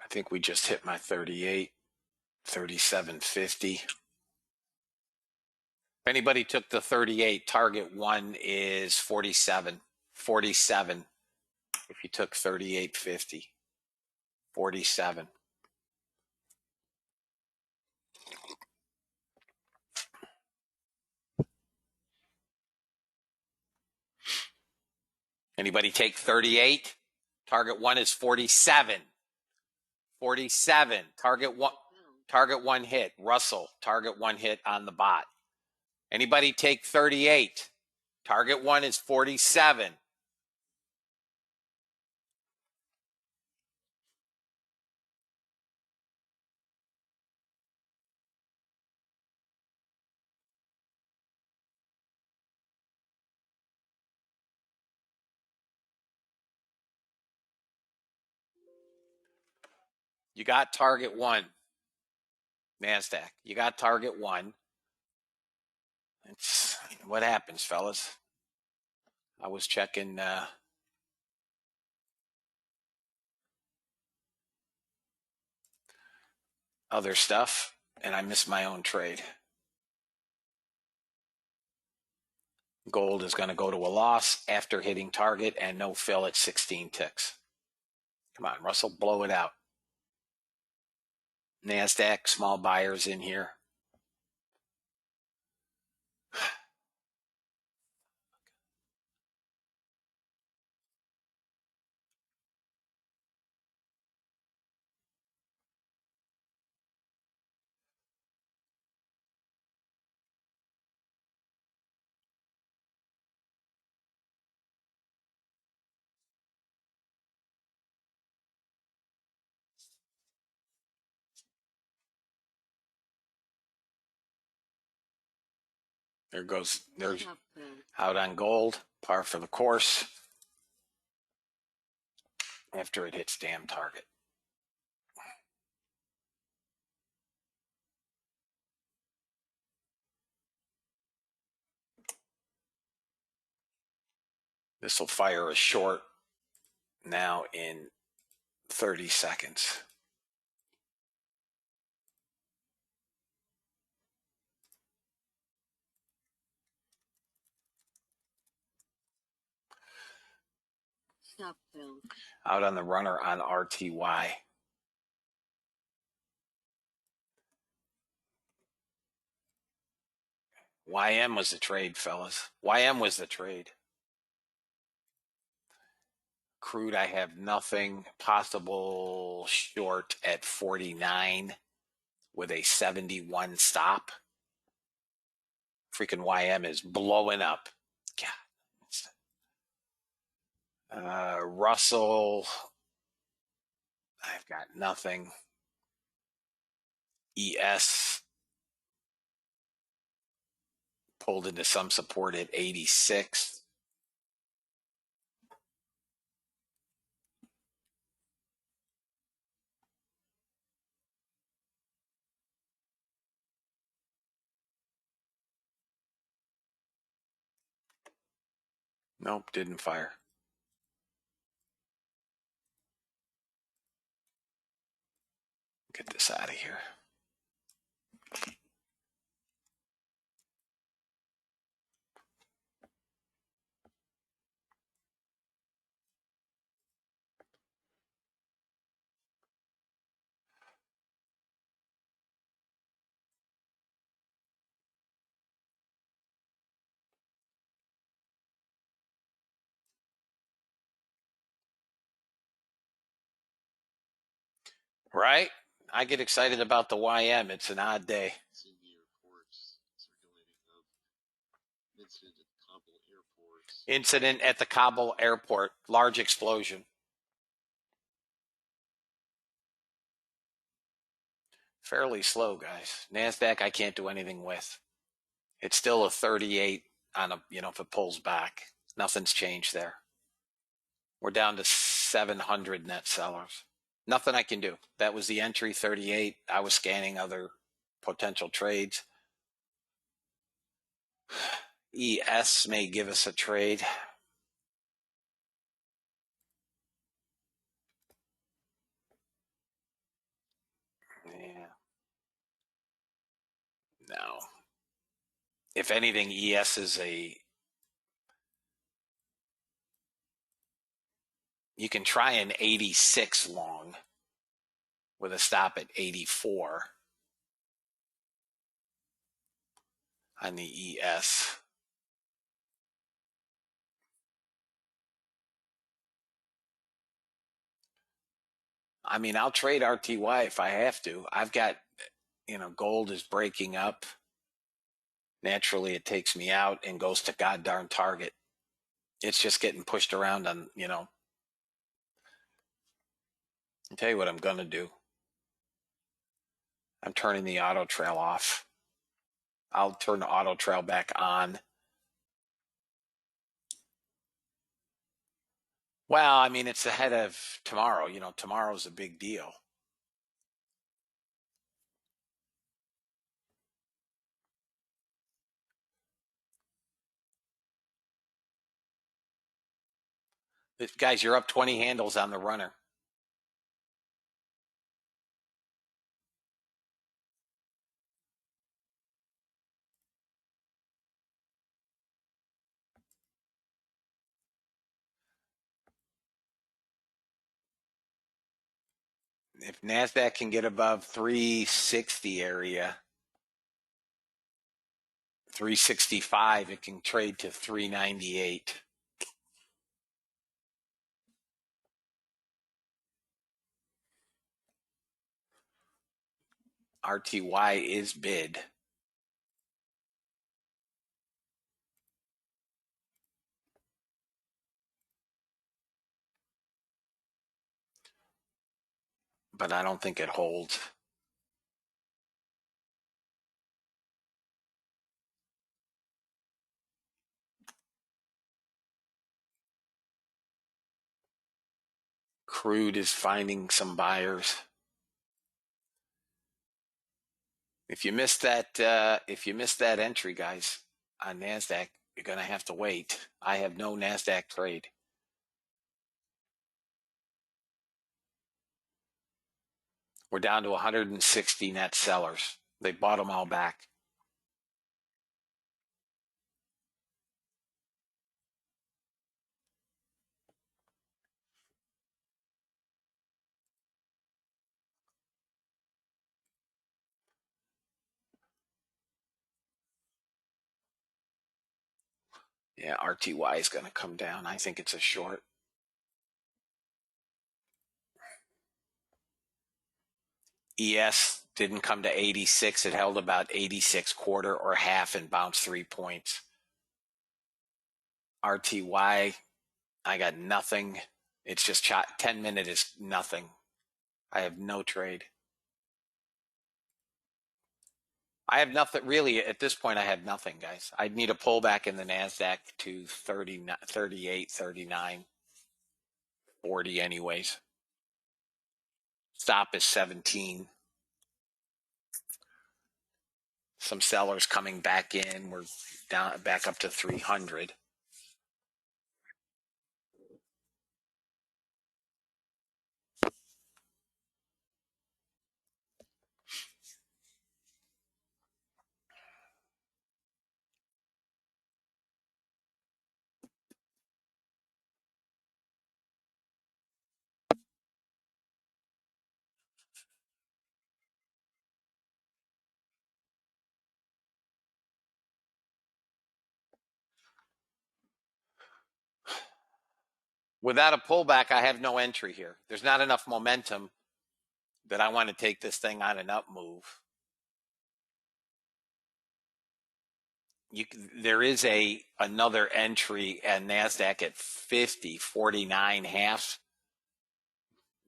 I think we just hit my 38, 37.50. If anybody took the 38, target 1 is 47. 47. If you took 38.50, 47. Anybody take 38? Target 1 is 47. 47. Target 1 hit. Russell, target 1 hit on the bot. Anybody take 38? Target 1 is 47. You got target 1. NASDAQ. You got target 1. It's what happens, fellas. I was checking other stuff, and I missed my own trade. Gold is going to go to a loss after hitting target and no fill at 16 ticks. Come on, Russell, blow it out. NASDAQ, small buyers in here. There goes, there's Stop bell. out on gold, par for the course. After it hits damn target. This will fire a short now in 30 seconds. Stop bell. Out on the runner on RTY. YM was the trade, fellas. YM was the trade. Crude, I have nothing. Possible short at 49 with a 71 stop. Freaking YM is blowing up. God. Russell, I've got nothing. ES pulled into some support at 86. Nope, didn't fire. Get this out of here. Right? I get excited about the YM. It's an odd day. Seeing the reports circulating of incident at Kabul airport. Incident at the Kabul airport. Large explosion. Fairly slow, guys. NASDAQ, I can't do anything with. It's still a 38 on a, if it pulls back. Nothing's changed there. We're down to 700 net sellers. Nothing I can do. That was the entry, 38. I was scanning other potential trades. ES may give us a trade. Yeah. No. If anything, ES is you can try an 86 long with a stop at 84 on the ES. I mean, I'll trade RTY if I have to. I've got, gold is breaking up. Naturally, it takes me out and goes to goddamn target. It's just getting pushed around on, I'll tell you what I'm going to do. I'm turning the auto trail off. I'll turn the auto trail back on. Well, I mean, it's ahead of tomorrow. Tomorrow's a big deal. Guys, you're up 20 handles on the runner. If NASDAQ can get above 360 area, 365, it can trade to 398. RTY is bid. But I don't think it holds. Crude is finding some buyers. If you missed that entry, guys, on NASDAQ, you're going to have to wait. I have no NASDAQ trade. We're down to 160 net sellers. They bought them all back. Yeah, RTY is going to come down. I think it's a short. ES didn't come to 86. It held about 86 quarter or half and bounced 3 points. RTY, I got nothing. It's just 10-minute is nothing. I have no trade. I have nothing really at this point. I have nothing, guys. I'd need a pullback in the NASDAQ to 30, 38, 39, 40 anyways. Stop is 17. Some sellers coming back in. We're down back up to 300. Without a pullback, I have no entry here. There's not enough momentum that I want to take this thing on an up move. There is another entry at NASDAQ at 50, 49 half.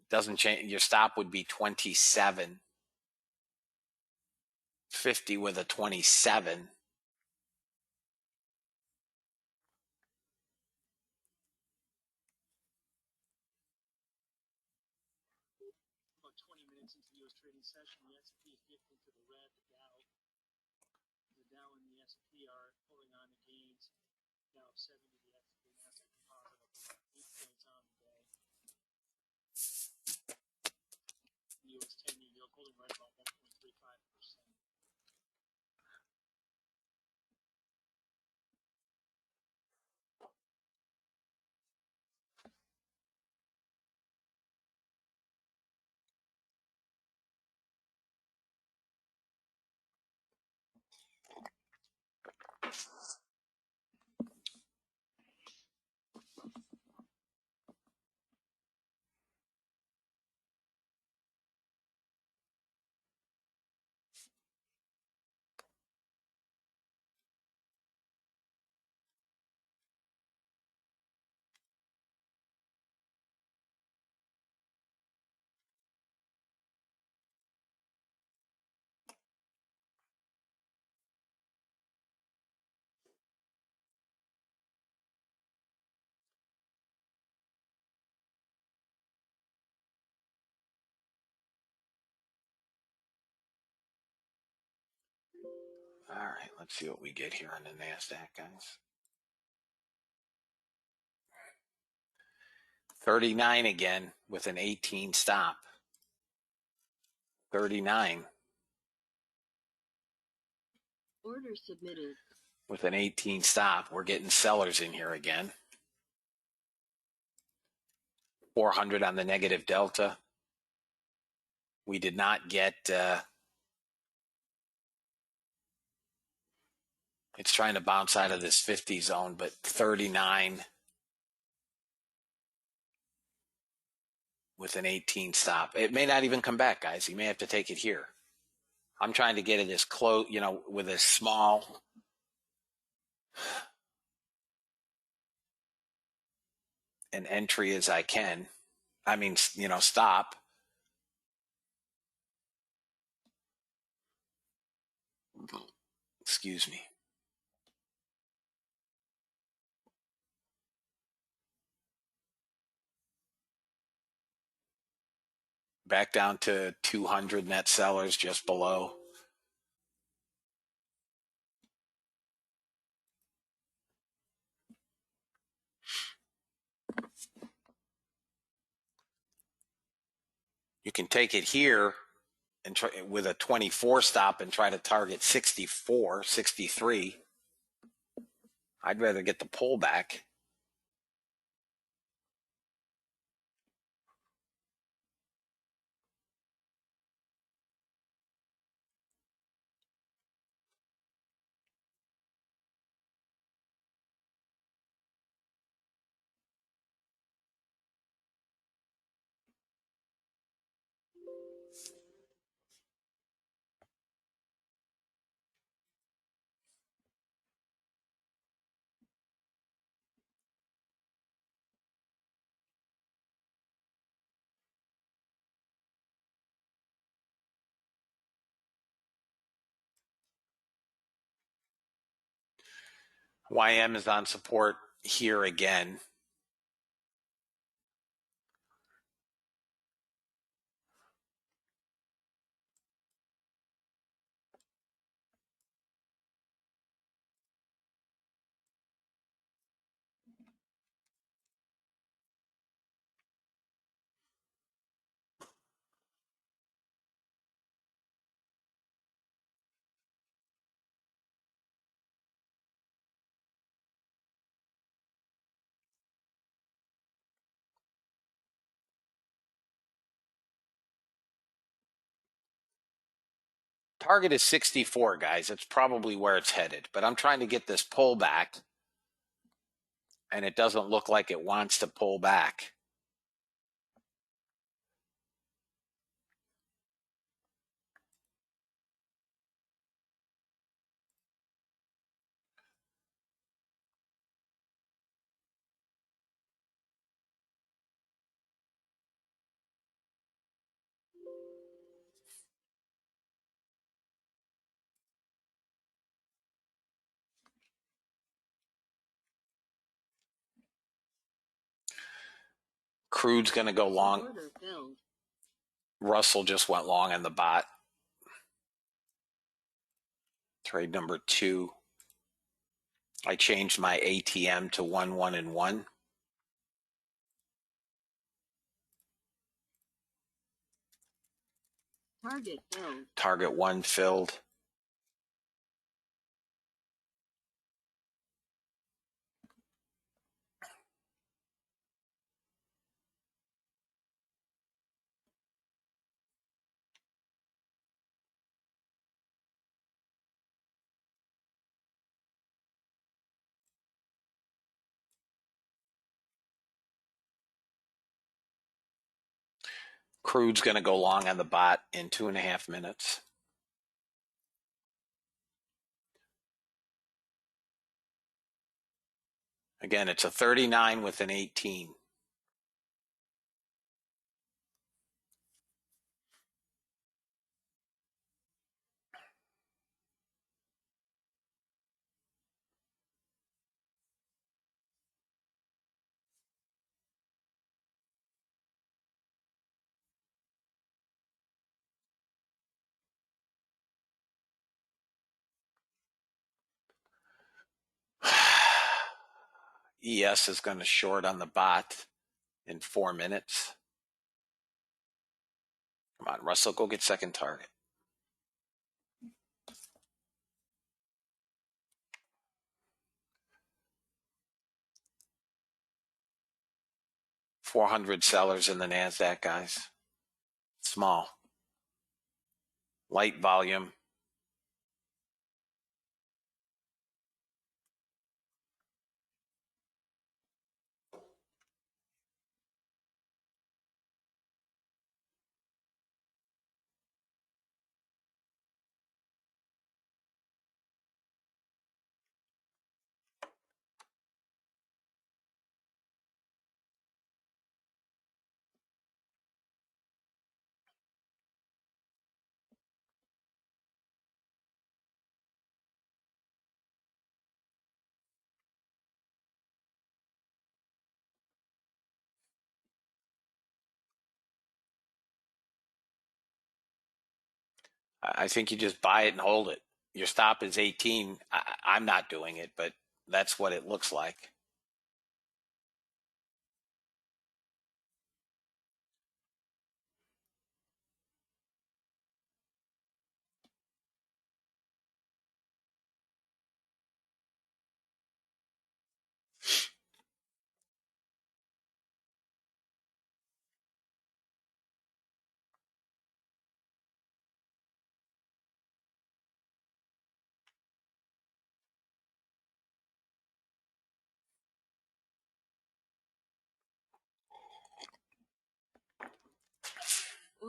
Doesn't change. Your stop would be 27. 50 with a 27. About 20 minutes into the U.S. trading session, the S&P is dipped into the red. The Dow and the S&P are pulling on the gains. Dow up 70, the S&P Nasdaq composite up about 8 points on the day. The U.S. 10-year yield holding right about 1.35%. All right, let's see what we get here on the NASDAQ, guys. 39 again with an 18 stop. 39 Order submitted. with an 18 stop. We're getting sellers in here again. 400 on the negative delta. We did not get, it's trying to bounce out of this 50 zone, but 39 with an 18 stop. It may not even come back, guys. You may have to take it here. I'm trying to get it as close, with as small an entry as I can. I mean, stop. Excuse me. back down to 200 net sellers, just below. You can take it here and try with a 24 stop and try to target 64, 63. I'd rather get the pullback. YM is on support here again. Target is 64, guys. It's probably where it's headed, but I'm trying to get this pullback, and it doesn't look like it wants to pull back. Crude's going to go long. Order filled. Russell just went long on the bot. Trade number 2. I changed my ATM to 1, 1, and 1. Target filled. Target 1 filled. Crude's going to go long on the bot in 2.5 minutes. Again, it's a 39 with an 18. ES is going to short on the bot in 4 minutes. Come on, Russell, go get second target. $400 sellers in the NASDAQ, guys. Small. Light volume. I think you just buy it and hold it. Your stop is 18. I'm not doing it, but that's what it looks like.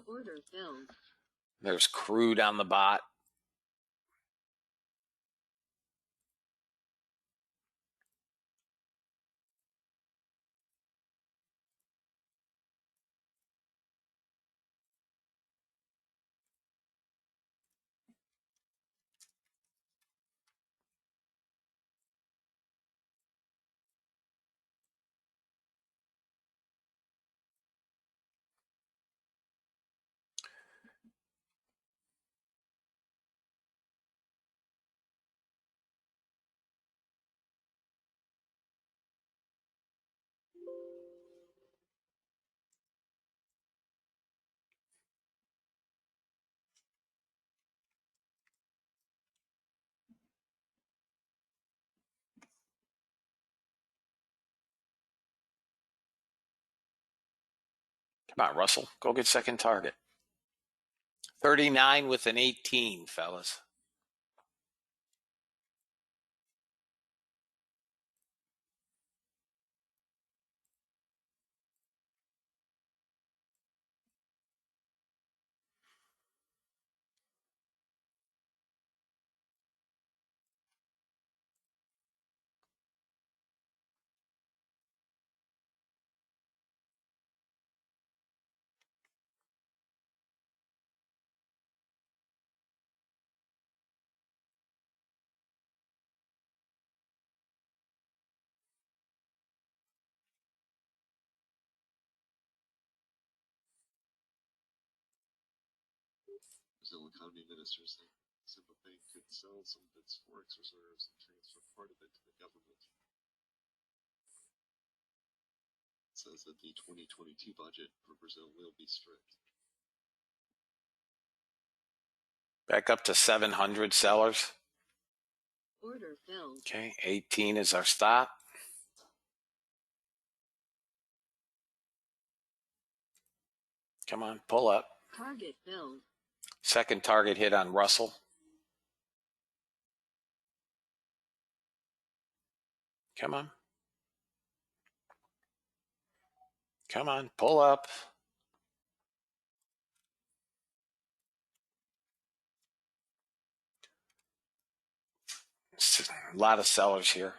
Order filled. There's crude on the bot. Come on, Russell. Go get second target. 39 with an 18, fellas. Brazil economy minister said Central Bank could sell some of its forex reserves and transfer part of it to the government. It says that the 2022 budget for Brazil will be strict. Back up to 700 sellers. Order filled. Okay, 18 is our stop. Come on, pull up. Target filled. Second target hit on Russell. Come on. Come on, pull up. A lot of sellers here.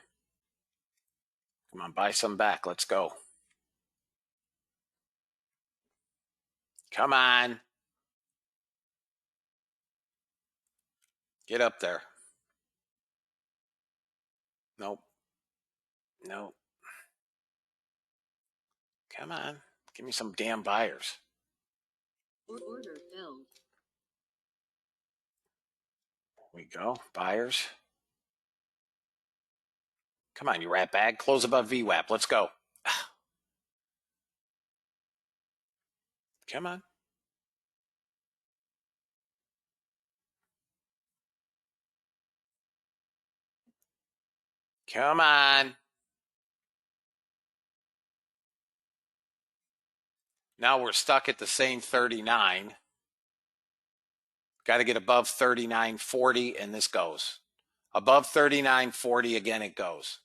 Come on, buy some back. Let's go. Come on. Get up there. Nope. Nope. Come on. Give me some damn buyers. Order filled. Here we go. Buyers. Come on, you rat bag. Close above VWAP. Let's go. Come on. Come on. Now we're stuck at the same 39. Got to get above 39.40, and this goes. Above 39.40, again, it goes.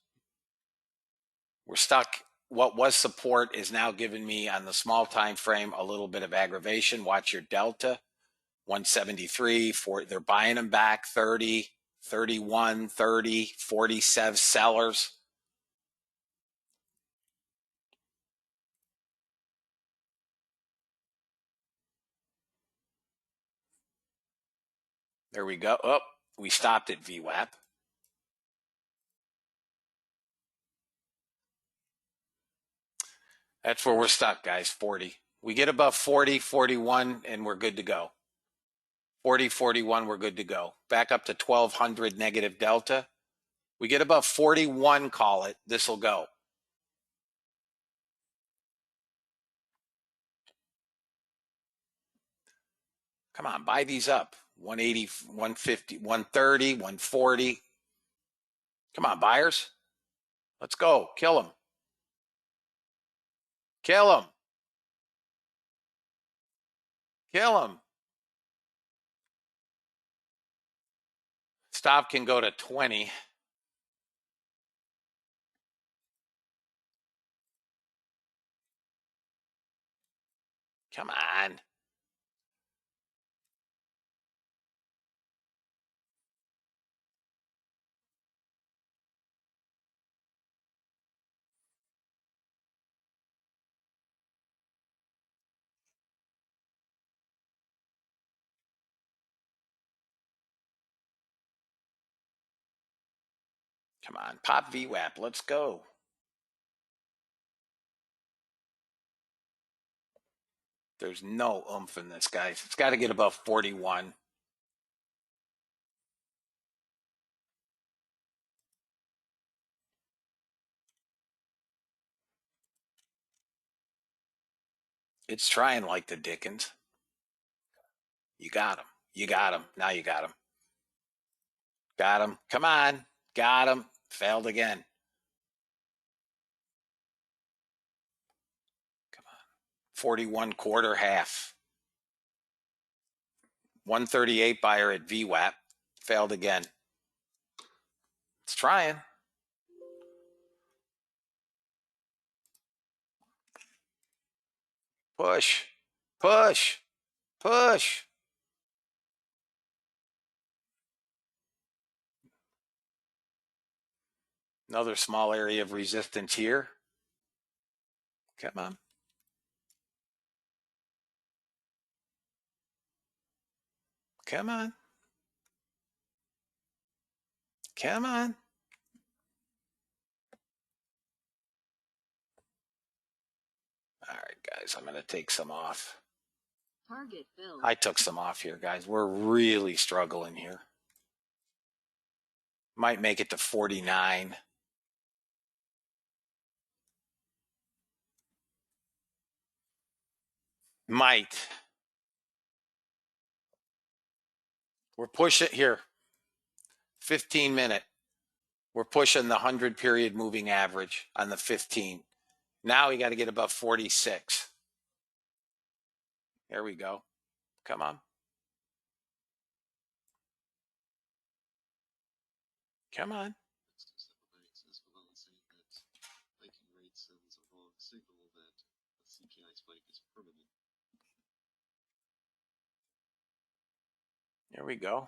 We're stuck. What was support is now giving me on the small time frame a little bit of aggravation. Watch your delta. 173, they're buying them back, 30, 31, 30, 47 sellers. There we go. Oh, we stopped at VWAP. That's where we're stuck, guys, 40. We get above 40, 41, and we're good to go. 40, 41, we're good to go. Back up to 1200 negative delta. We get above 41, call it. This will go. Come on, buy these up. 180, 150, 130, 140. Come on, buyers. Let's go. Kill them. Kill them. Kill them. Stop can go to 20. Come on. Come on, pop VWAP. Let's go. There's no oomph in this, guys. It's got to get above 41. It's trying like the Dickens. You got him. You got him. Now you got him. Got him. Come on. Got him. Failed again. Come on. 41 quarter half. 138 buyer at VWAP. Failed again. It's trying. Push. Push. Push. Another small area of resistance here. Come on. Come on. Come on. All right, guys, I'm going to take some off. Target filled. I took some off here, guys. We're really struggling here. Might make it to 49. Might. We're pushing here. 15-minute. We're pushing the 100 period moving average on the 15. Now we got to get above 46. There we go. Come on. Come on. Central banks as well as saying that hiking rate sends a wrong signal that a CPI spike is permanent. There we go.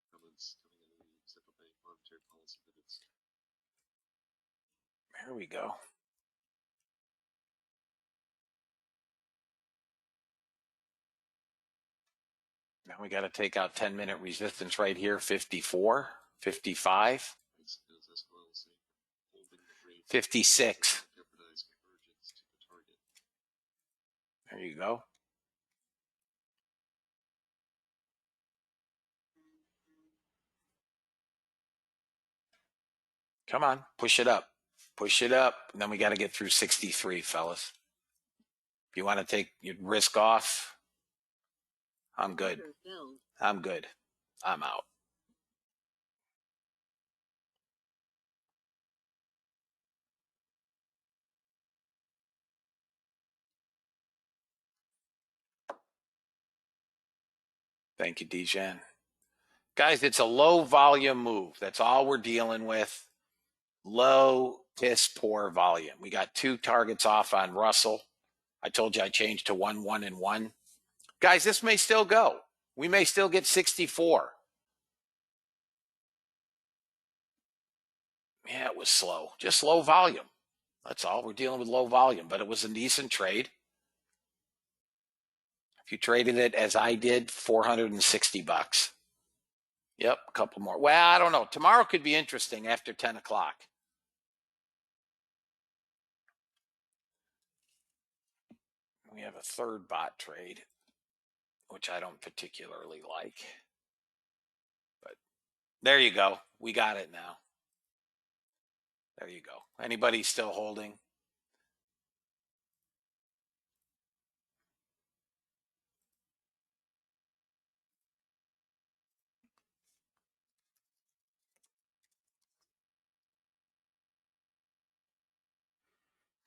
Comments coming in the central bank monetary policy minutes. There we go. Now we got to take out 10-minute resistance right here, 54, 55, 56. There you go. Come on, push it up. Push it up. And then we got to get through 63, fellas. If you want to take your risk off, I'm good. Order filled. I'm good. I'm out. Thank you, Dijon. Guys, it's a low volume move. That's all we're dealing with. Low, piss poor volume. We got 2 targets off on Russell. I told you I changed to 1, 1, and 1. Guys, this may still go. We may still get 64. Yeah, it was slow. Just low volume. That's all. We're dealing with low volume, but it was a decent trade. If you traded it as I did, $460. Yep, a couple more. Well, I don't know. Tomorrow could be interesting after 10 o'clock. We have a third bot trade. which I don't particularly like. But there you go. We got it now. There you go. Anybody still holding?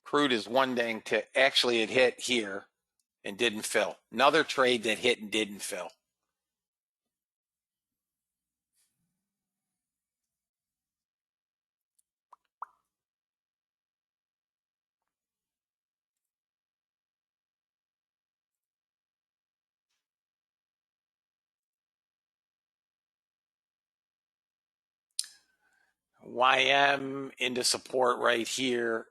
Crude is one dang tick. Actually, it hit here and didn't fill. Another trade that hit and didn't fill. YM into support right here.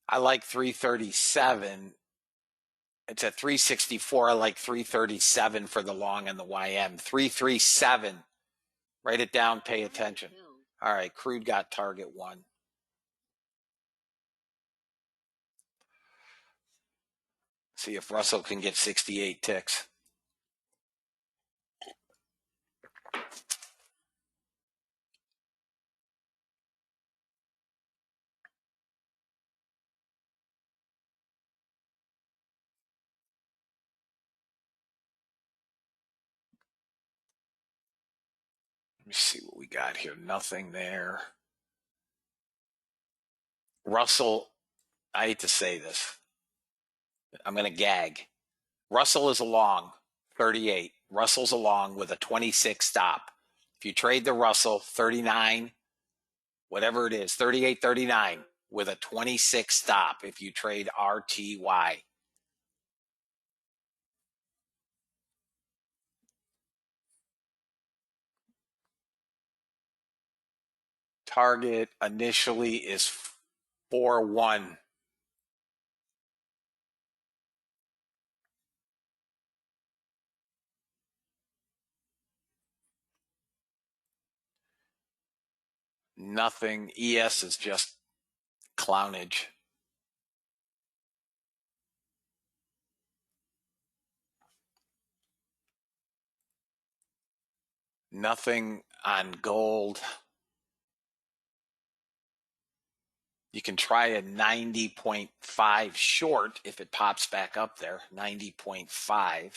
I like 337. It's at 364. I like 337 for the long and the YM. 337. Write it down. Pay attention. All right. Crude got target one. See if Russell can get 68 ticks. Let me see what we got here. Nothing there. Russell, I hate to say this. I'm going to gag. Russell is along 38. Russell's along with a 26 stop. If you trade the Russell 39, whatever it is, 38, 39 with a 26 stop if you trade RTY. Target initially is 4-1. Nothing. ES is just clownage. Nothing on gold. You can try a 90.5 short if it pops back up there. 90.5.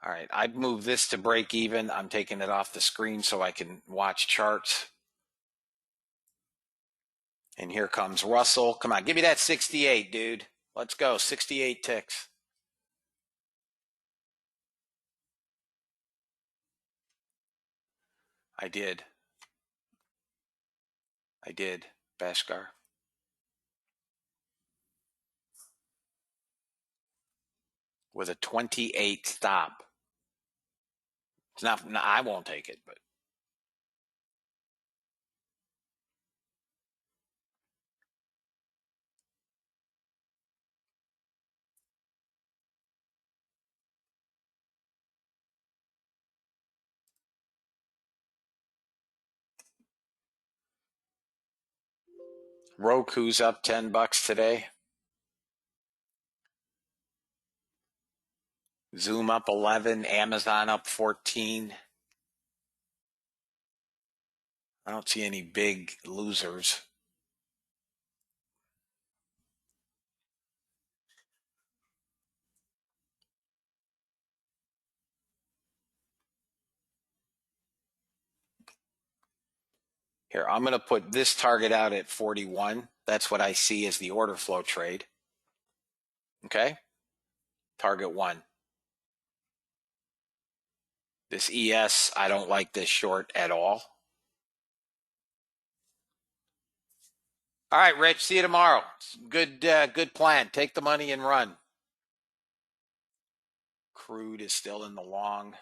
All right, I'd move this to break even. I'm taking it off the screen so I can watch charts. And here comes Russell. Come on, give me that 68, dude. Let's go, 68 ticks. I did, Bashkar. With a 28 stop. It's not, I won't take it, but. Roku's up $10 today. Zoom up 11, Amazon up 14. I don't see any big losers. Here, I'm going to put this target out at 41. That's what I see as the order flow trade. Okay? Target one. This ES, I don't like this short at all. All right, Rich, see you tomorrow. Good plan. Take the money and run. Crude is still in the long.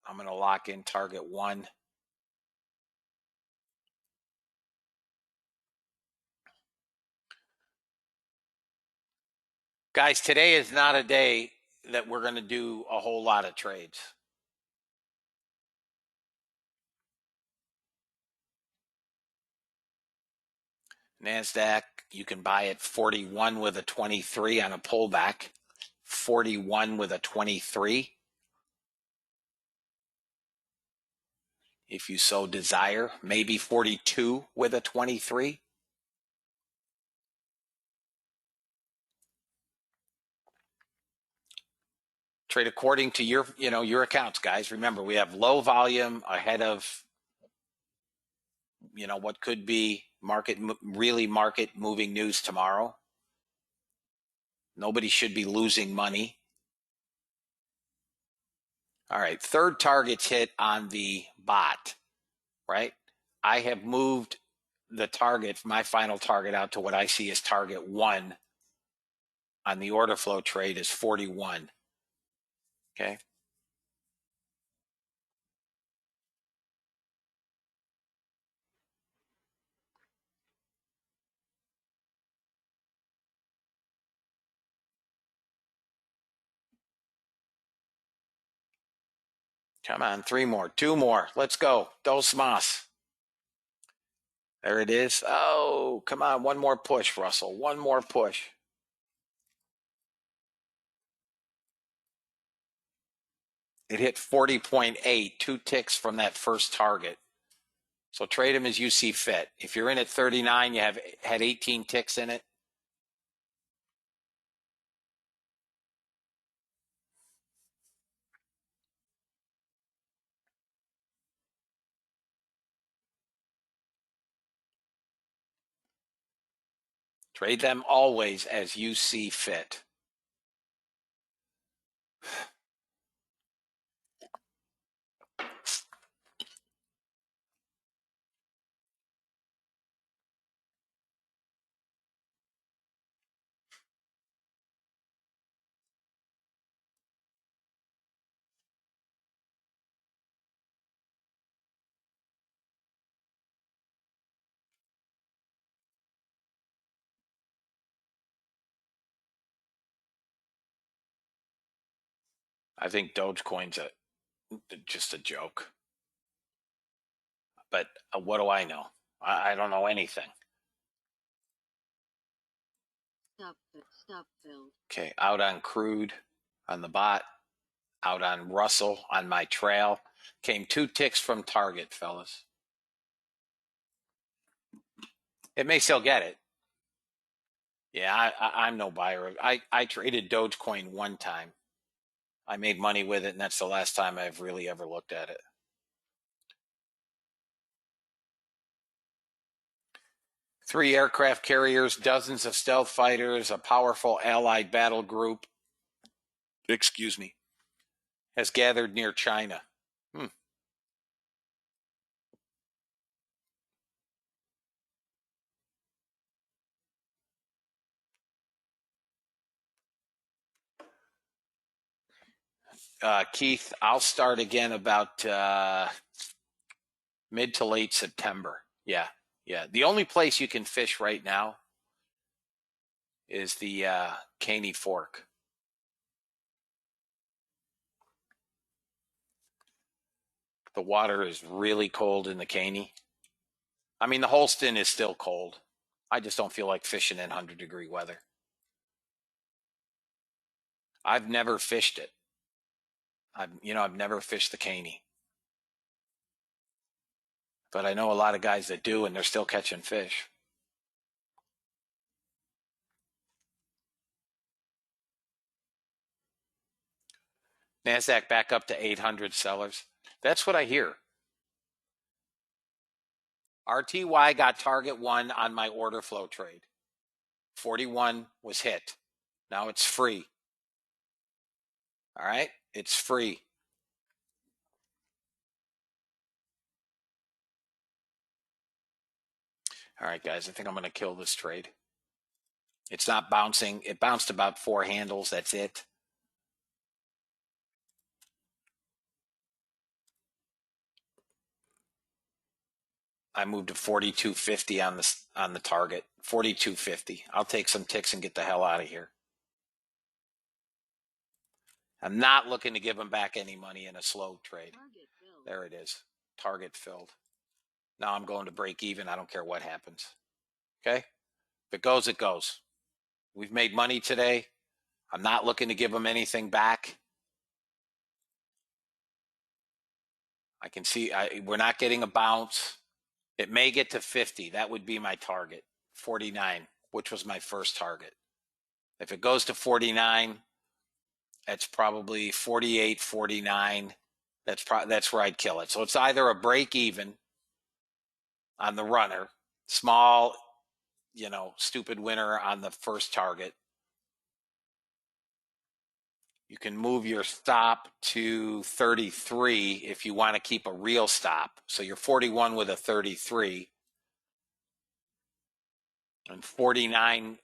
I'm going to lock in target one. Guys, today is not a day that we're going to do a whole lot of trades. NASDAQ, you can buy at 41 with a 23 on a pullback. 41 with a 23. If you so desire, maybe 42 with a 23. Trade according to your accounts, guys. Remember, we have low volume ahead of what could be market moving news tomorrow. Nobody should be losing money. All right, third target's hit on the bot, right? I have moved the target, my final target, out to what I see as target 1 on the order flow trade is 41. Okay. Come on, 3 more, 2 more. Let's go. Dos más. There it is. Oh, come on. 1 more push, Russell. 1 more push. It hit 40.8, 2 ticks from that first target. So trade them as you see fit. If you're in at 39, you had 18 ticks in it. Trade them always as you see fit. I think Dogecoin's just a joke. But what do I know? I don't know anything. Stop filled. Okay, out on crude on the bot, out on Russell on my trail. Came 2 ticks from target, fellas. It may still get it. Yeah, I'm no buyer. I traded Dogecoin 1 time. I made money with it, and that's the last time I've really ever looked at it. Three aircraft carriers, dozens of stealth fighters, a powerful allied battle group, has gathered near China. Keith, I'll start again about mid to late September. Yeah. The only place you can fish right now is the Caney Fork. The water is really cold in the Caney. I mean, the Holston is still cold. I just don't feel like fishing in 100-degree weather. I've never fished it. I've never fished the Caney. But I know a lot of guys that do, and they're still catching fish. NASDAQ back up to 800 sellers. That's what I hear. RTY got target 1 on my order flow trade. 41 was hit. Now it's free. All right? It's free. All right, guys, I think I'm going to kill this trade. It's not bouncing. It bounced about 4 handles. That's it. I moved to 42.50 on the target. 42.50. I'll take some ticks and get the hell out of here. I'm not looking to give them back any money in a slow trade. There it is. Target filled. Now I'm going to break even. I don't care what happens. Okay? If it goes, it goes. We've made money today. I'm not looking to give them anything back. I can see we're not getting a bounce. It may get to 50. That would be my target. 49, which was my first target. If it goes to 49, that's probably 48, 49. That's where I'd kill it. So it's either a break even on the runner, small, stupid winner on the first target. You can move your stop to 33 if you want to keep a real stop. So you're 41 with a 33. And 49,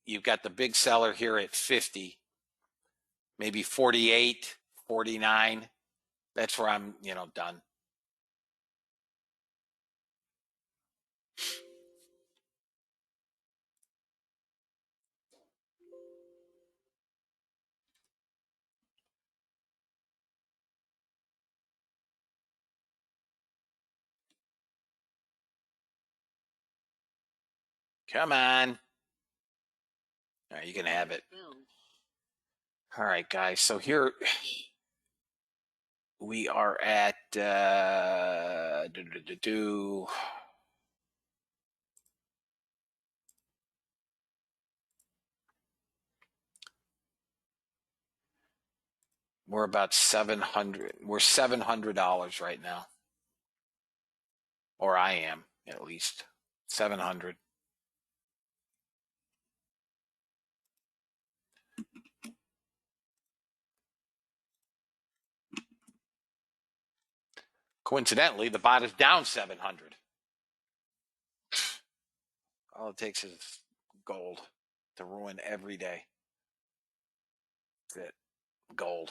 you've got the big seller here at 50. Maybe 48, 49. That's where I'm, done. Come on. All right, you can have it. All right, guys. So here we are at we're about 700. We're $700 right now. Or I am, at least. 700. Coincidentally, the bot is down 700. All it takes is gold to ruin every day. That's it. Gold.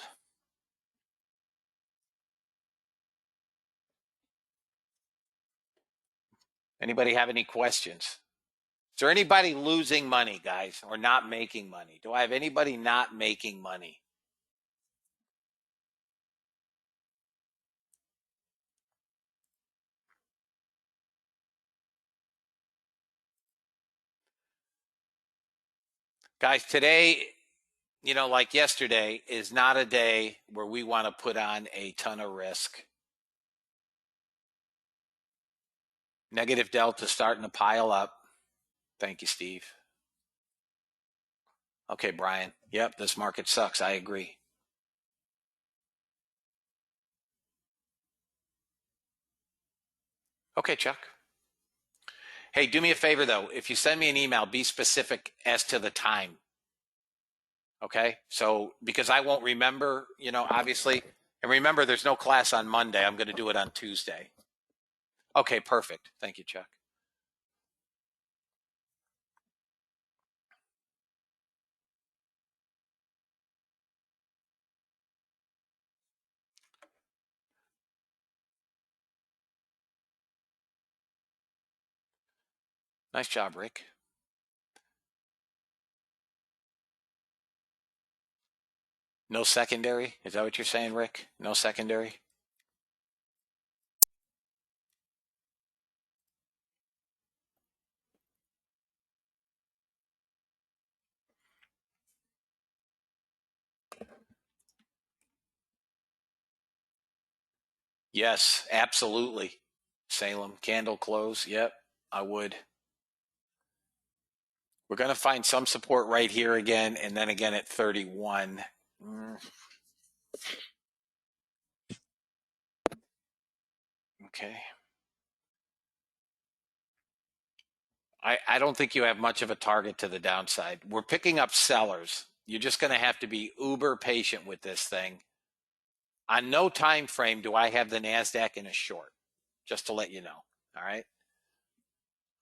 Anybody have any questions? Is there anybody losing money, guys, or not making money? Do I have anybody not making money? Guys, today, like yesterday, is not a day where we want to put on a ton of risk. Negative delta starting to pile up. Thank you, Steve. Okay, Brian. Yep, this market sucks. I agree. Okay, Chuck. Hey, do me a favor, though. If you send me an email, be specific as to the time. Okay? So, because I won't remember, obviously. And remember, there's no class on Monday. I'm going to do it on Tuesday. Okay, perfect. Thank you, Chuck. Nice job, Rick. No secondary? Is that what you're saying, Rick? No secondary? Yes, absolutely. Salem, candle close. Yep, I would. We're going to find some support right here again, and then again at 31. Okay. I don't think you have much of a target to the downside. We're picking up sellers. You're just going to have to be uber patient with this thing. On no time frame do I have the NASDAQ in a short, just to let you know. All right.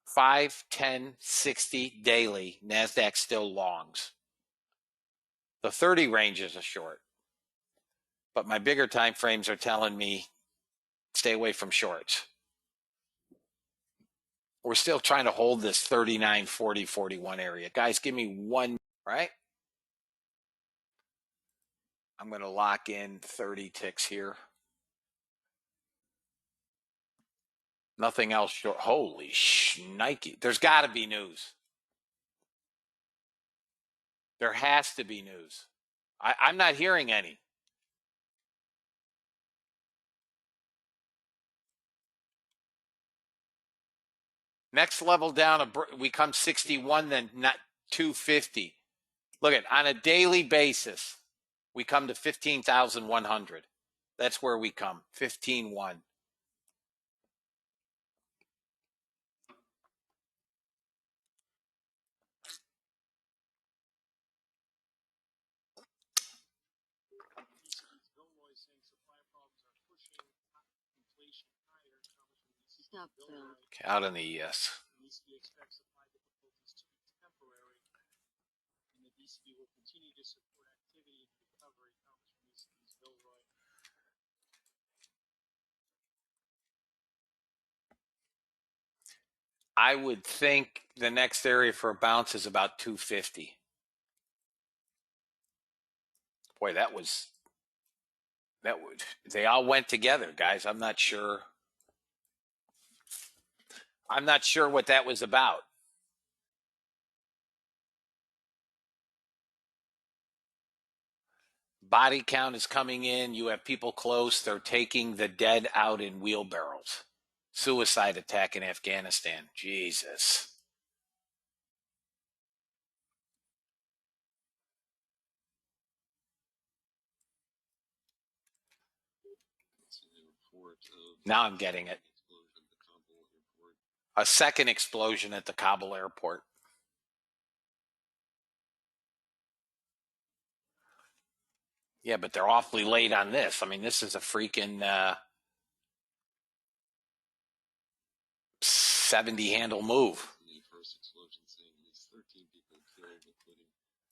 5, 10, 60 daily, NASDAQ still longs. The 30 range is a short. But my bigger time frames are telling me stay away from shorts. We're still trying to hold this 39, 40, 41 area. Guys, give me one, right? I'm going to lock in 30 ticks here. Nothing else short. Holy shnikey. There's got to be news. There has to be news. I'm not hearing any. Next level down, we come 61, then not 250. Look at on a daily basis, we come to 15,100. That's where we come, 15.1. Stop, Phil. Out on the ES. DCB expects supply difficulties to be temporary, and the DCB will continue to support activity and recovery. Comments from DCB's Bill Roy. I would think the next area for a bounce is about 250. Boy, they all went together, guys. I'm not sure what that was about. Body count is coming in. You have people close. They're taking the dead out in wheelbarrows. Suicide attack in Afghanistan. Jesus. Now I'm getting it. A second explosion at the Kabul airport. Yeah, but they're awfully late on this. I mean, this is a freaking 70 handle move. The first explosion saying at least 13 people killed, including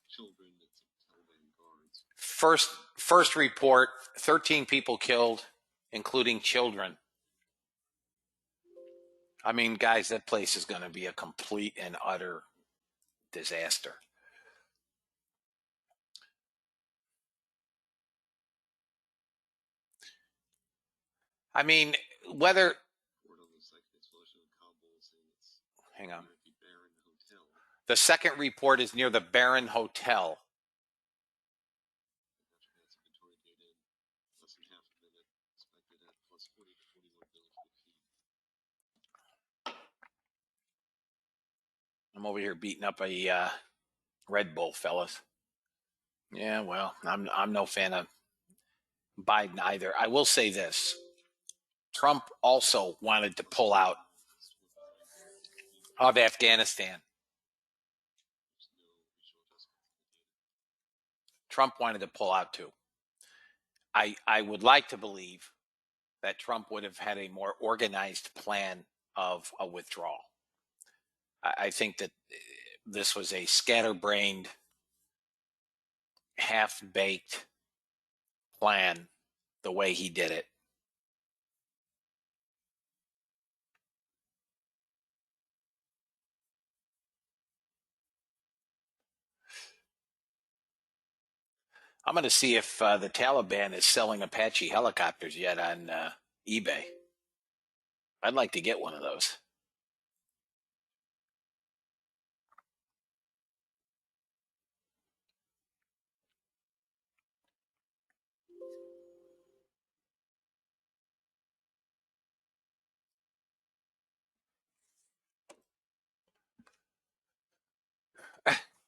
children and some Taliban guards. First report, 13 people killed, including children. I mean, guys, that place is going to be a complete and utter disaster. I mean, whether. Hang on. The second report is near the Barron Hotel. I'm over here beating up a Red Bull, fellas. Yeah, well, I'm no fan of Biden either. I will say this. Trump also wanted to pull out of Afghanistan. Trump wanted to pull out too. I would like to believe that Trump would have had a more organized plan of a withdrawal. I think that this was a scatterbrained, half-baked plan the way he did it. I'm going to see if the Taliban is selling Apache helicopters yet on eBay. I'd like to get one of those.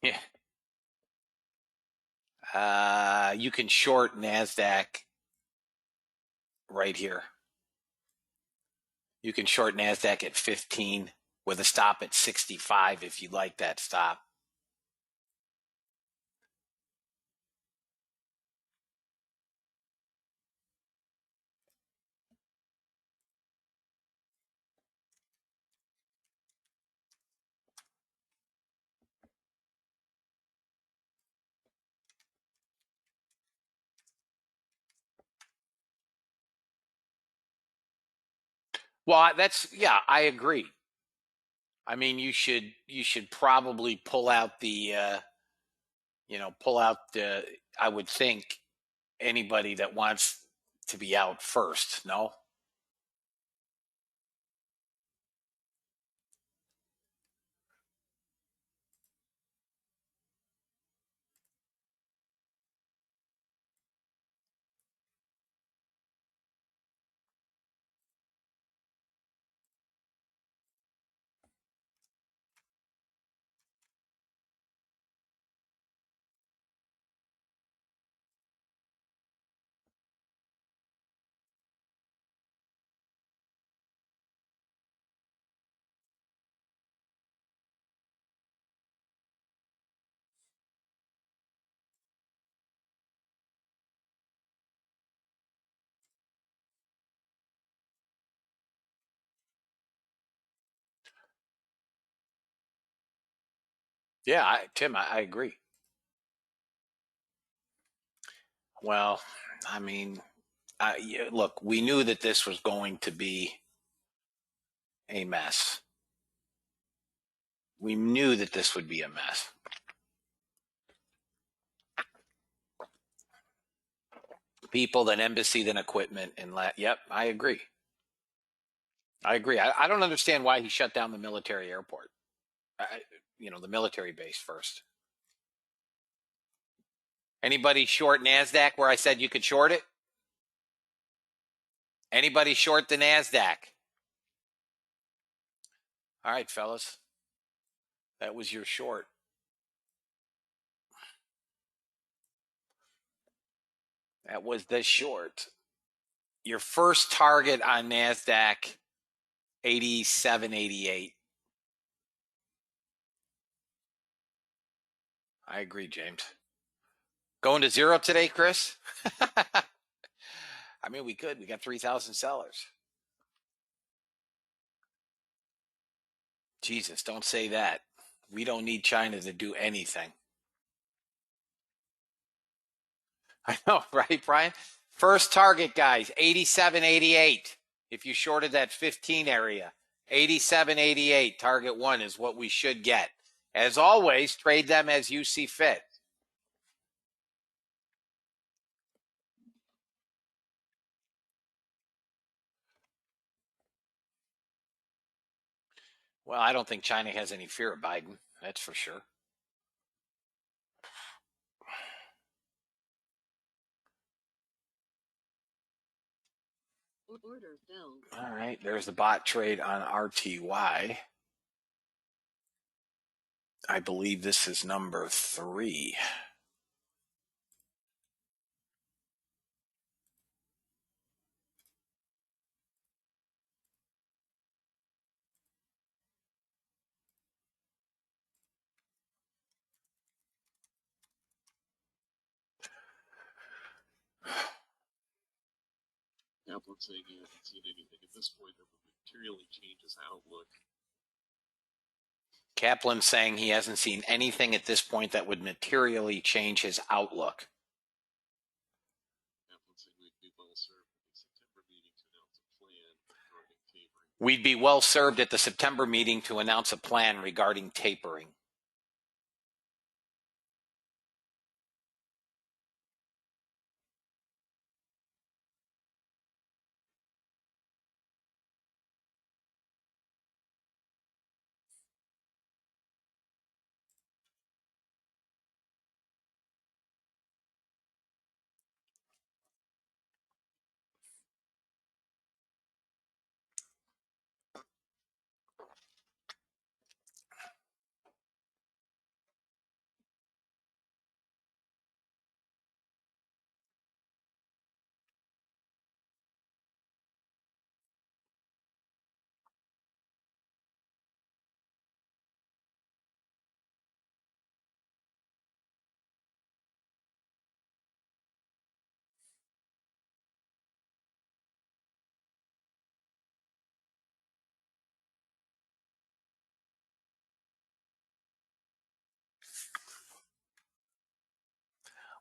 Yeah. You can short NASDAQ right here. You can short NASDAQ at 15 with a stop at 65 if you like that stop. Well, I agree. I mean, you should probably pull out I would think anybody that wants to be out first, no? Yeah, Tim, I agree. Well, I mean, look, we knew that this was going to be a mess. We knew that this would be a mess. People, then embassy, then equipment, and yep, I agree. I agree. I don't understand why he shut down the military airport. The military base first. Anybody short NASDAQ where I said you could short it? Anybody short the NASDAQ? All right, fellas. That was your short. That was the short. Your first target on NASDAQ, 87.88. I agree, James. Going to zero today, Chris? I mean, we could. We got 3,000 sellers. Jesus, don't say that. We don't need China to do anything. I know, right, Brian? First target, guys, 87.88. If you shorted that 15 area, 87.88. Target one is what we should get. As always, trade them as you see fit. Well, I don't think China has any fear of Biden. That's for sure. Order filled. All right, there's the bot trade on RTY. I believe this is number 3. Kaplan saying he hasn't seen anything at this point that would materially change his outlook. Kaplan saying he hasn't seen anything at this point that would materially change his outlook. Kaplan saying we'd be well served at the September meeting to announce a plan regarding tapering. We'd be well served at the September meeting to announce a plan regarding tapering.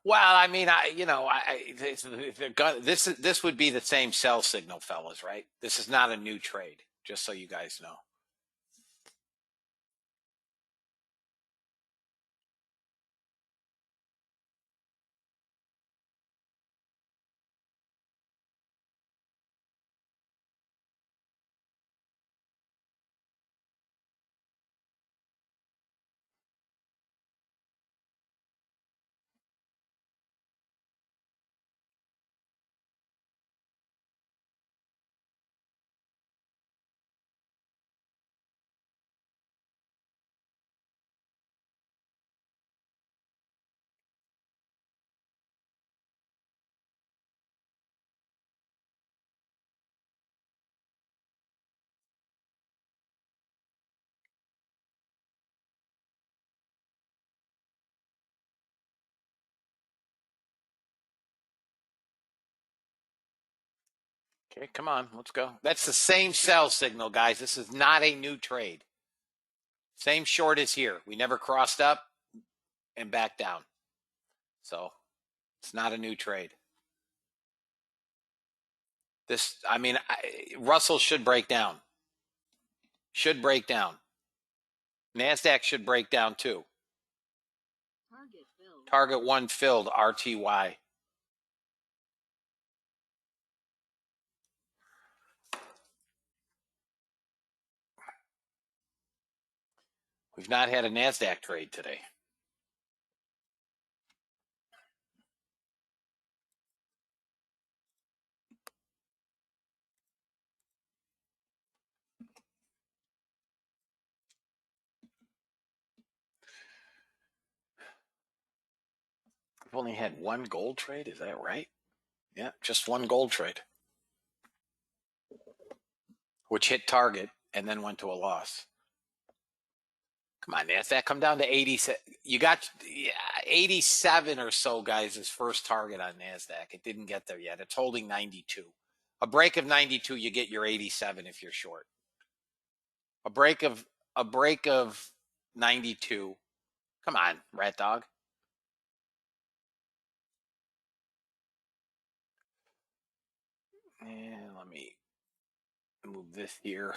Well, I mean, this would be the same sell signal, fellas, right? This is not a new trade, just so you guys know. Okay, come on, let's go. That's the same sell signal, guys. This is not a new trade. Same short as here. We never crossed up and back down. So it's not a new trade. This, I mean, Russell should break down. Should break down. NASDAQ should break down too. Target filled. Target 1 filled, RTY. We've not had a NASDAQ trade today. We've only had one gold trade, is that right? Yeah, just one gold trade, which hit target and then went to a loss. Come on, NASDAQ, come down to 80. You got 87 or so, guys, is first target on NASDAQ. It didn't get there yet. It's holding 92. A break of 92, you get your 87 if you're short. A break of 92. Come on, rat dog. And let me move this here.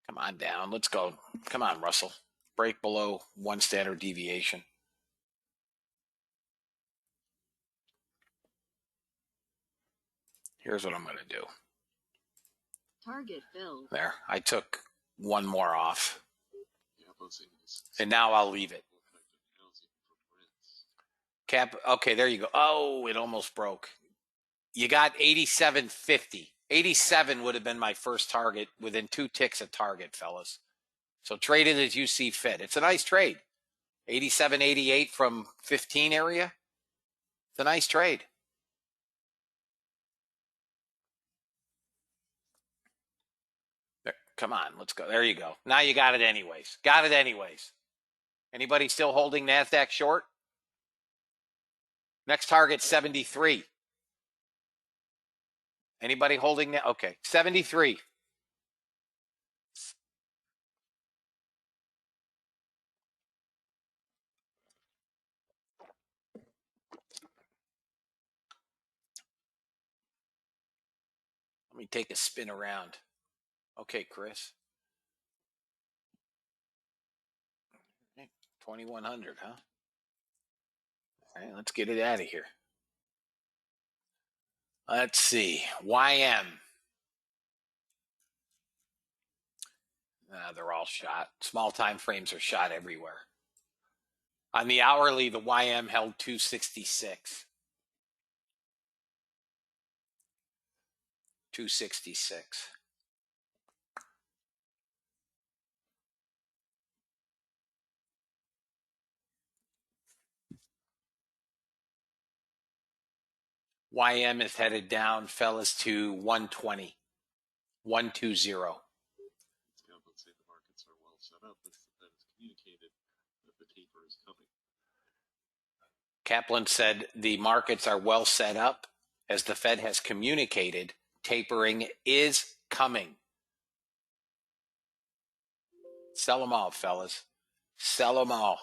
Come on down. Let's go. Come on, Russell. Break below 1 standard deviation. Here's what I'm going to do. Target filled. There. I took one more off. Yeah, both things. And now I'll leave it. Cap. Okay, there you go. Oh, it almost broke. You got 87.50. 87 would have been my first target within 2 ticks of target, fellas. So trade it as you see fit. It's a nice trade. 87.88 from 15 area. It's a nice trade. There, come on, let's go. There you go. Now you got it anyways. Got it anyways. Anybody still holding NASDAQ short? Next target, 73. Anybody holding that? Okay, 73. Let me take a spin around. Okay, Chris. 2100, huh? All right, let's get it out of here. Let's see. YM. They're all shot. Small time frames are shot everywhere. On the hourly, the YM held 266. 266. YM is headed down, fellas, to 120. 120. Scott would say the markets are well set up. That is communicated that the taper is coming. Kaplan said the markets are well set up as the Fed has communicated tapering is coming. Sell them all, fellas. Sell them all.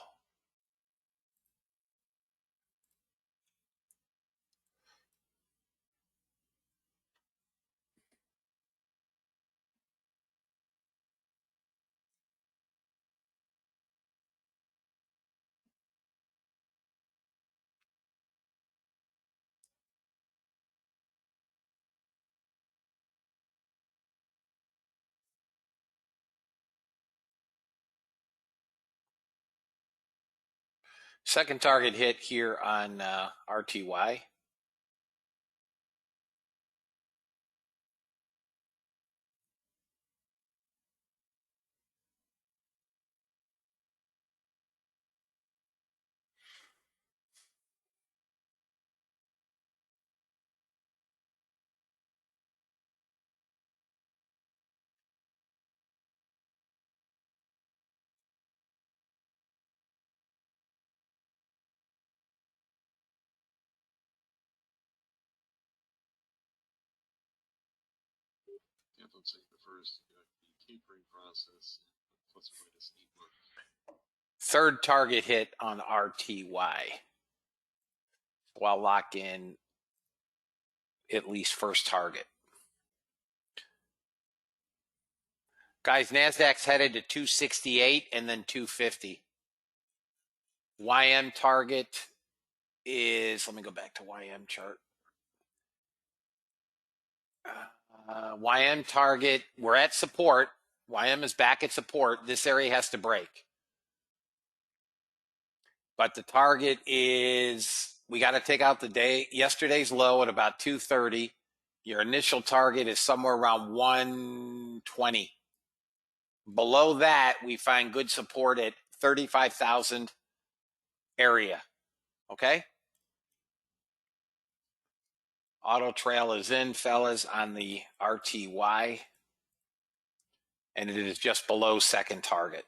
Second target hit here on RTY. I'm saying the first, the tapering process, plus or minus 8 months. Third target hit on RTY. So I'll lock in at least first target. Guys, NASDAQ's headed to 268 and then 250. YM target is, let me go back to YM chart. YM target, we're at support. YM is back at support. This area has to break. But the target is, we got to take out yesterday's low at about 230. Your initial target is somewhere around 120. Below that, we find good support at 35,000 area. Okay? Auto trail is in, fellas, on the RTY. And it is just below second target.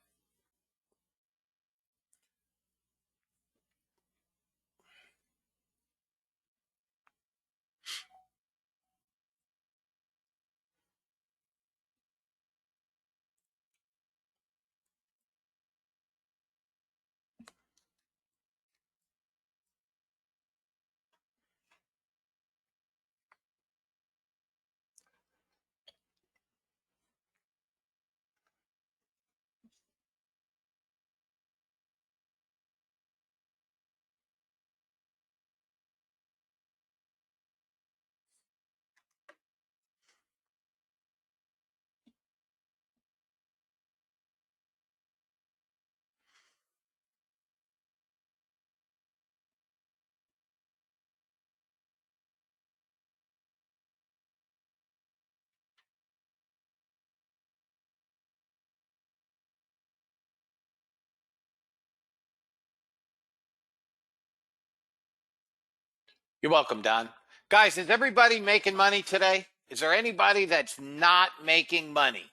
You're welcome, Don. Guys, is everybody making money today? Is there anybody that's not making money?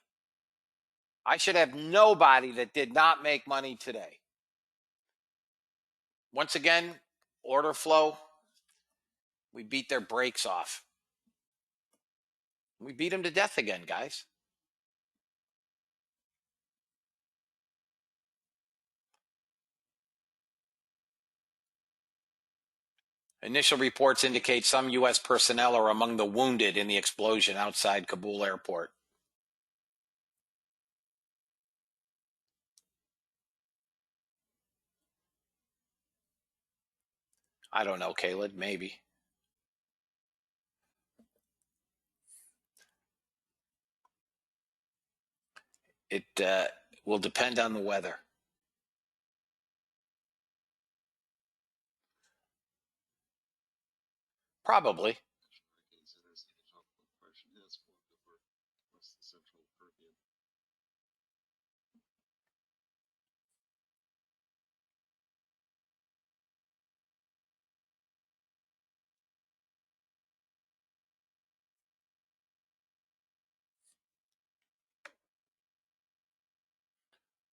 I should have nobody that did not make money today. Once again, order flow. We beat their brakes off. We beat them to death again, guys. Initial reports indicate some U.S. personnel are among the wounded in the explosion outside Kabul airport. I don't know, Caleb, maybe. It will depend on the weather. Probably.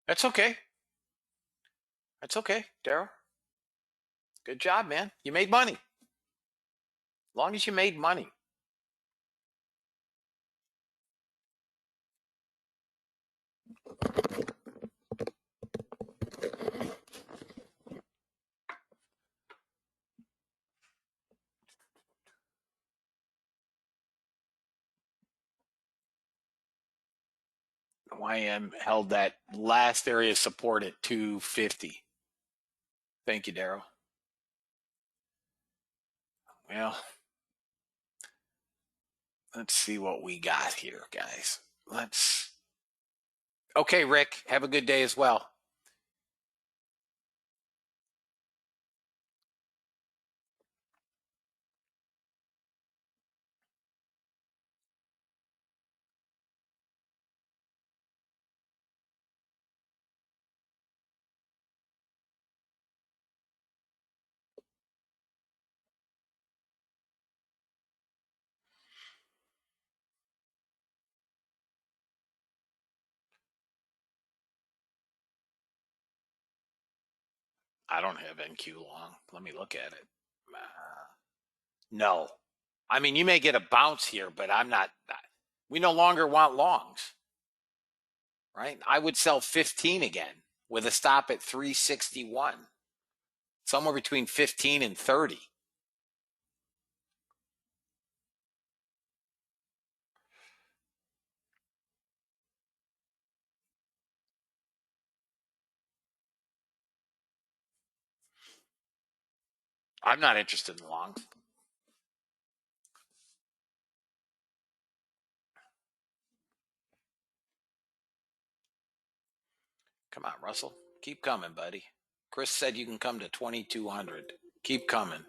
That's okay. That's okay, Daryl. Good job, man. You made money. As long as you made money. YM held that last area of support at 250. Thank you, Daryl. Well, let's see what we got here, guys. Okay, Rick, have a good day as well. I don't have NQ long. Let me look at it. No. I mean, you may get a bounce here, but I'm not. We no longer want longs, right? I would sell 15 again with a stop at 361, somewhere between 15 and 30. I'm not interested in longs. Come on, Russell. Keep coming, buddy. Chris said you can come to 2200. Keep coming.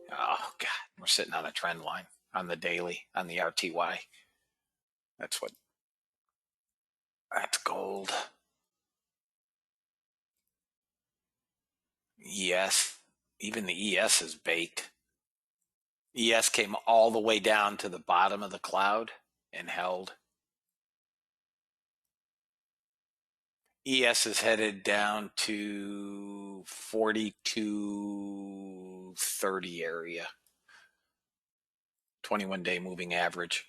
Oh, God. We're sitting on a trend line on the daily, on the RTY. That's gold. ES. Even the ES is baked. ES came all the way down to the bottom of the cloud and held. ES is headed down to 4230 area. 21-day moving average.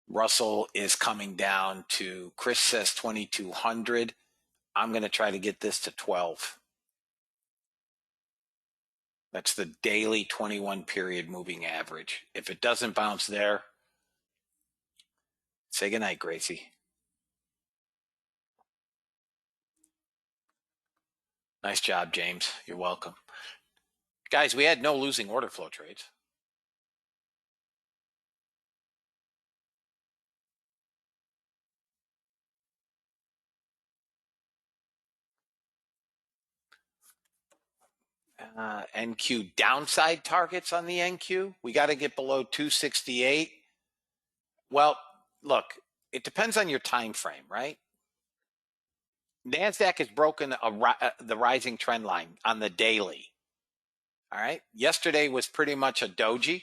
Russell is coming down to, Chris says 2200. I'm going to try to get this to 12. That's the daily 21 period moving average. If it doesn't bounce there, say goodnight, Gracie. Nice job, James. You're welcome. Guys, we had no losing order flow trades. NQ downside targets on the NQ. We got to get below 268. Well, look, it depends on your time frame, right? NASDAQ has broken the rising trend line on the daily. All right. Yesterday was pretty much a doji.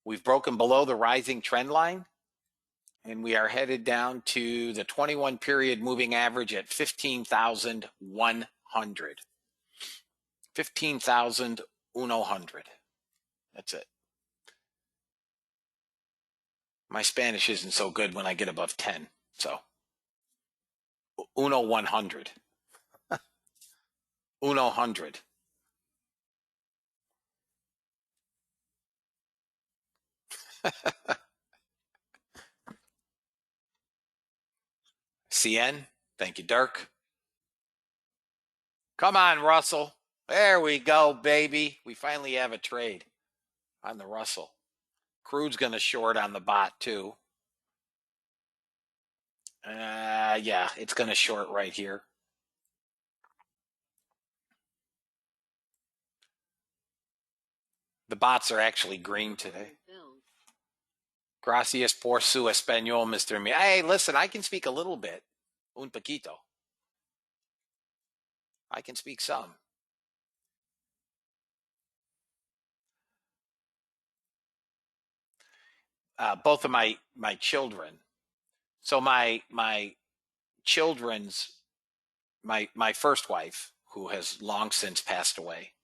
We've broken below the rising trend line, and we are headed down to the 21 period moving average at 15,100. 15,100. That's it. My Spanish isn't so good when I get above 10. So, 100. 100. CN. Thank you, Dirk. Come on, Russell. There we go, baby. We finally have a trade on the Russell. Crude's going to short on the bot, too. Yeah, it's going to short right here. The bots are actually green today. Gracias por su español, Mr. Me. Hey, listen, I can speak a little bit. Un poquito. I can speak some. Both of my children. So my children's, my first wife, who has long since passed away.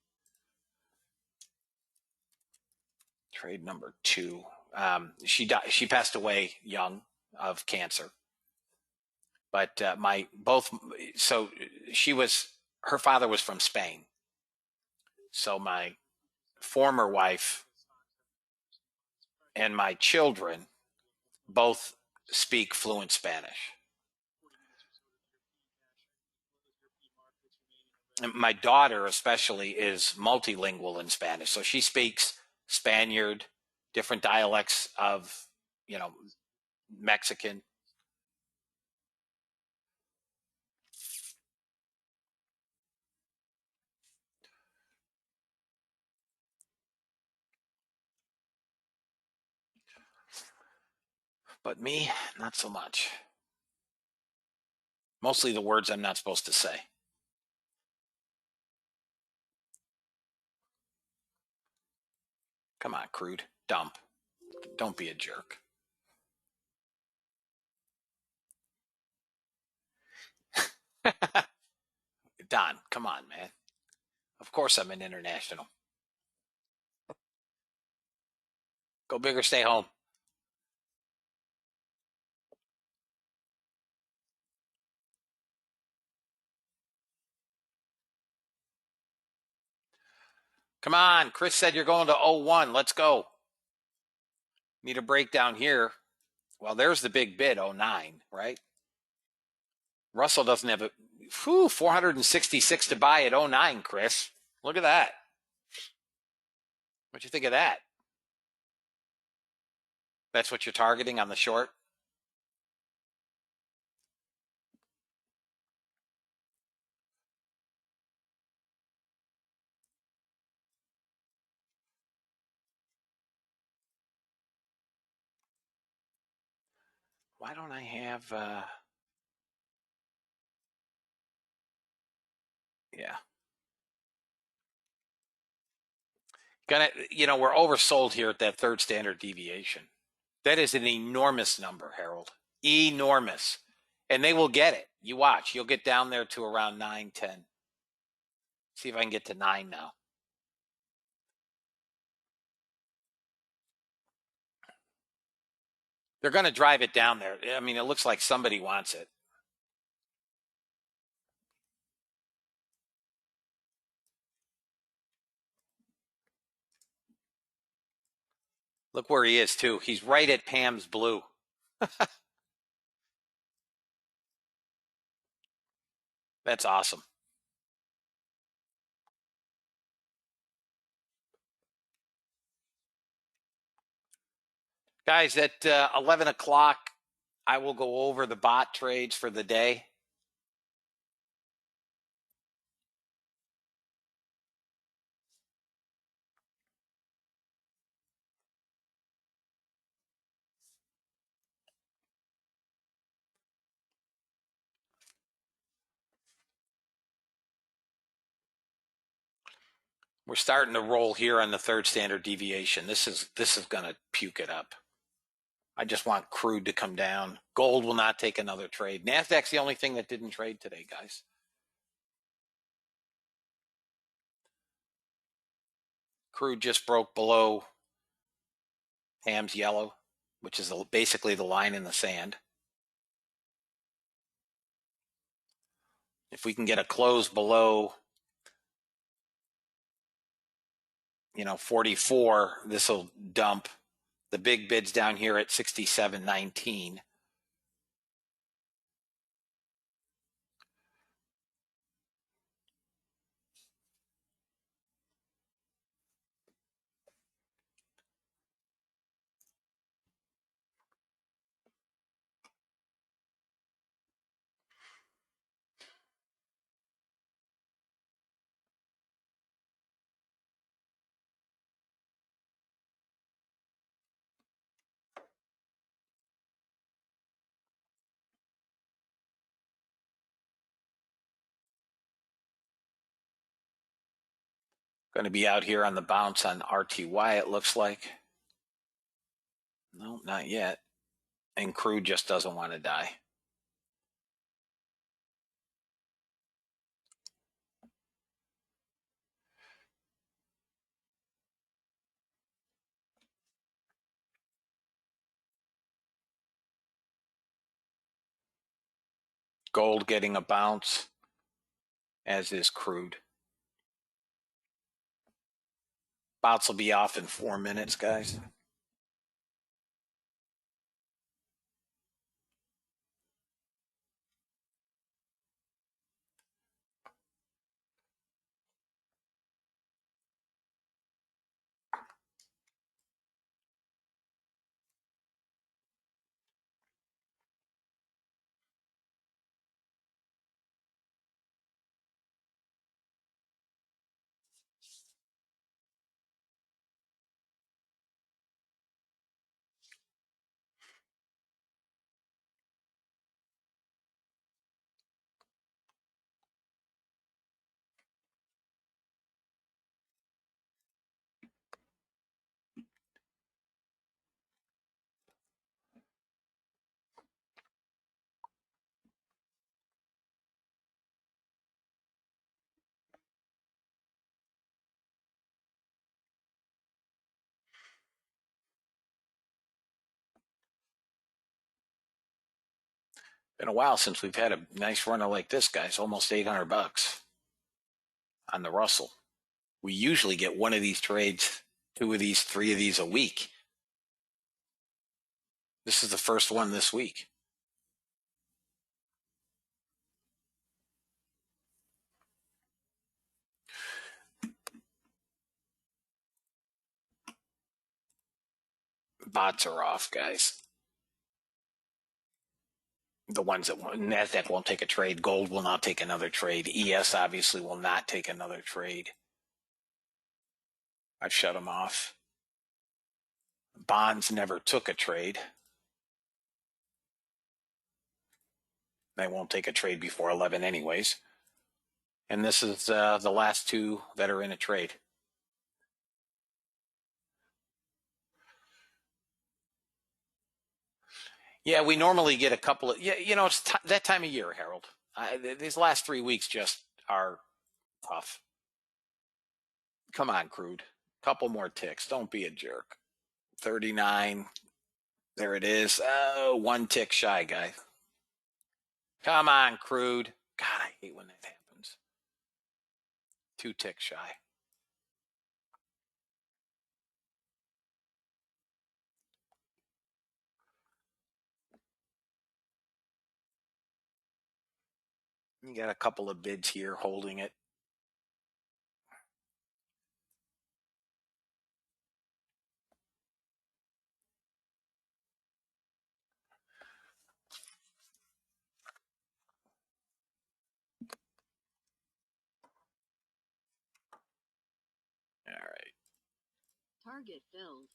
Trade number 2. She passed away young of cancer. But her father was from Spain. So my former wife and my children both speak fluent Spanish. And my daughter especially is multilingual in Spanish. So she speaks Spaniard, different dialects of, Mexican. But me, not so much. Mostly the words I'm not supposed to say. Come on, crude. Dump. Don't be a jerk. Don, come on, man. Of course I'm an international. Go big or stay home. Come on. Chris said you're going to 01. Let's go. Need a breakdown here. Well, there's the big bid, 09, right? Russell doesn't have a 466 to buy at 09, Chris. Look at that. What you think of that? That's what you're targeting on the short? Why don't I have yeah. We're oversold here at that third standard deviation. That is an enormous number, Harold. Enormous. And they will get it. You watch. You'll get down there to around 9, 10. See if I can get to 9 now. They're going to drive it down there. I mean, it looks like somebody wants it. Look where he is, too. He's right at Pam's blue. That's awesome. Guys, at 11 o'clock, I will go over the bot trades for the day. We're starting to roll here on the third standard deviation. This is going to puke it up. I just want crude to come down. Gold will not take another trade. NASDAQ's the only thing that didn't trade today, guys. Crude just broke below Ham's yellow, which is basically the line in the sand. If we can get a close below 44, this will dump. The big bid's down here at 67.19. Going to be out here on the bounce on RTY, it looks like. No, not yet. And crude just doesn't want to die. Gold getting a bounce, as is crude. Bounce will be off in 4 minutes, guys. Been a while since we've had a nice runner like this, guys. Almost $800 on the Russell. We usually get one of these trades, two of these, three of these a week. This is the first one this week. Bots are off, guys. The ones that want, NASDAQ won't take a trade. Gold will not take another trade. ES obviously will not take another trade. I've shut them off. Bonds never took a trade. They won't take a trade before 11 anyways. And this is the last two that are in a trade. Yeah, we normally get a couple of, yeah, you know, it's that time of year, Harold. These last 3 weeks just are tough. Come on, crude. Couple more ticks. Don't be a jerk. 39. There it is. One tick shy, guy. Come on, crude. God, I hate when that happens. 2 ticks shy. You got a couple of bids here holding it. All right. Target filled.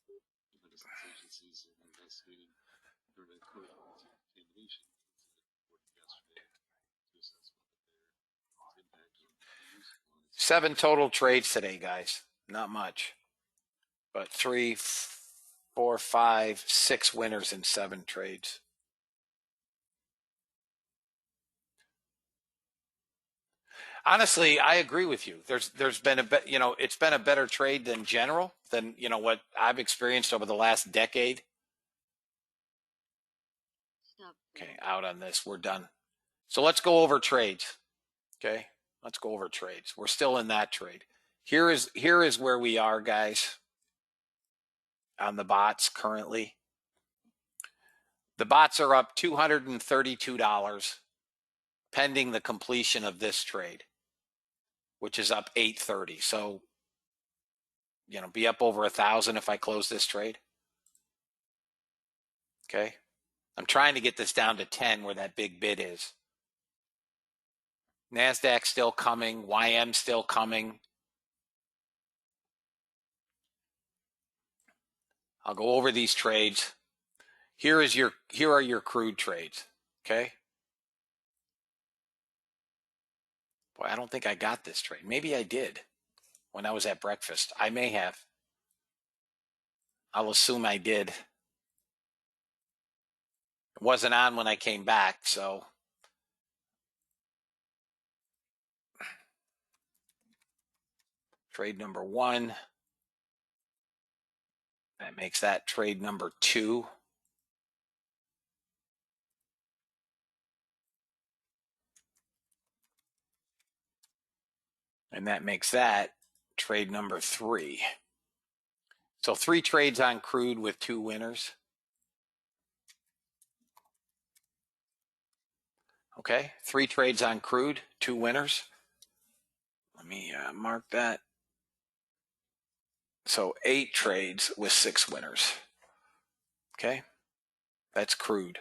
Medicines agencies are investigating during a court contamination incident reported yesterday to assess whether their impact on the use of lines. 7 total trades today, guys. Not much. But 3, 4, 5, 6 winners in 7 trades. Honestly, I agree with you. There's been it's been a better trade than general than what I've experienced over the last decade. Stop. Okay, out on this. We're done. So let's go over trades. Okay, let's go over trades. We're still in that trade. Here is where we are, guys, on the bots currently. The bots are up $232 pending the completion of this trade, which is up $830. So, be up over 1,000 if I close this trade. Okay. I'm trying to get this down to 10 where that big bid is. NASDAQ still coming. YM still coming. I'll go over these trades. Here are your crude trades. Okay. Boy, I don't think I got this trade. Maybe I did when I was at breakfast. I may have. I'll assume I did. It wasn't on when I came back, so. Trade number 1. That makes that trade number 2. And that makes that trade number 3. So 3 trades on crude with 2 winners. Okay, 3 trades on crude, 2 winners. Let me mark that. So 8 trades with 6 winners. Okay, that's crude.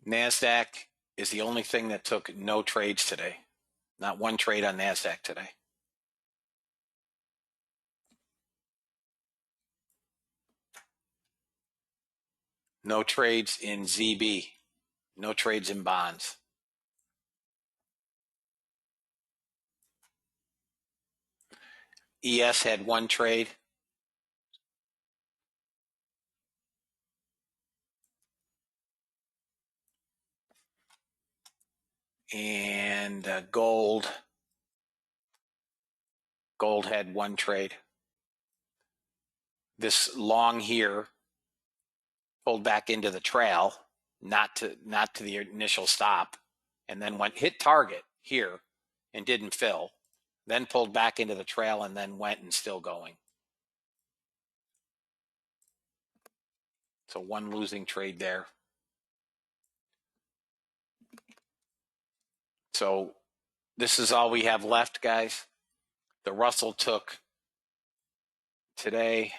NASDAQ is the only thing that took no trades today. Not one trade on NASDAQ today. No trades in ZB. No trades in bonds. ES had 1 trade. And gold had 1 trade. This long here pulled back into the trail, not to the initial stop, and then hit target here and didn't fill, then pulled back into the trail and then went and still going. So one losing trade there. So this is all we have left, guys. The Russell took today.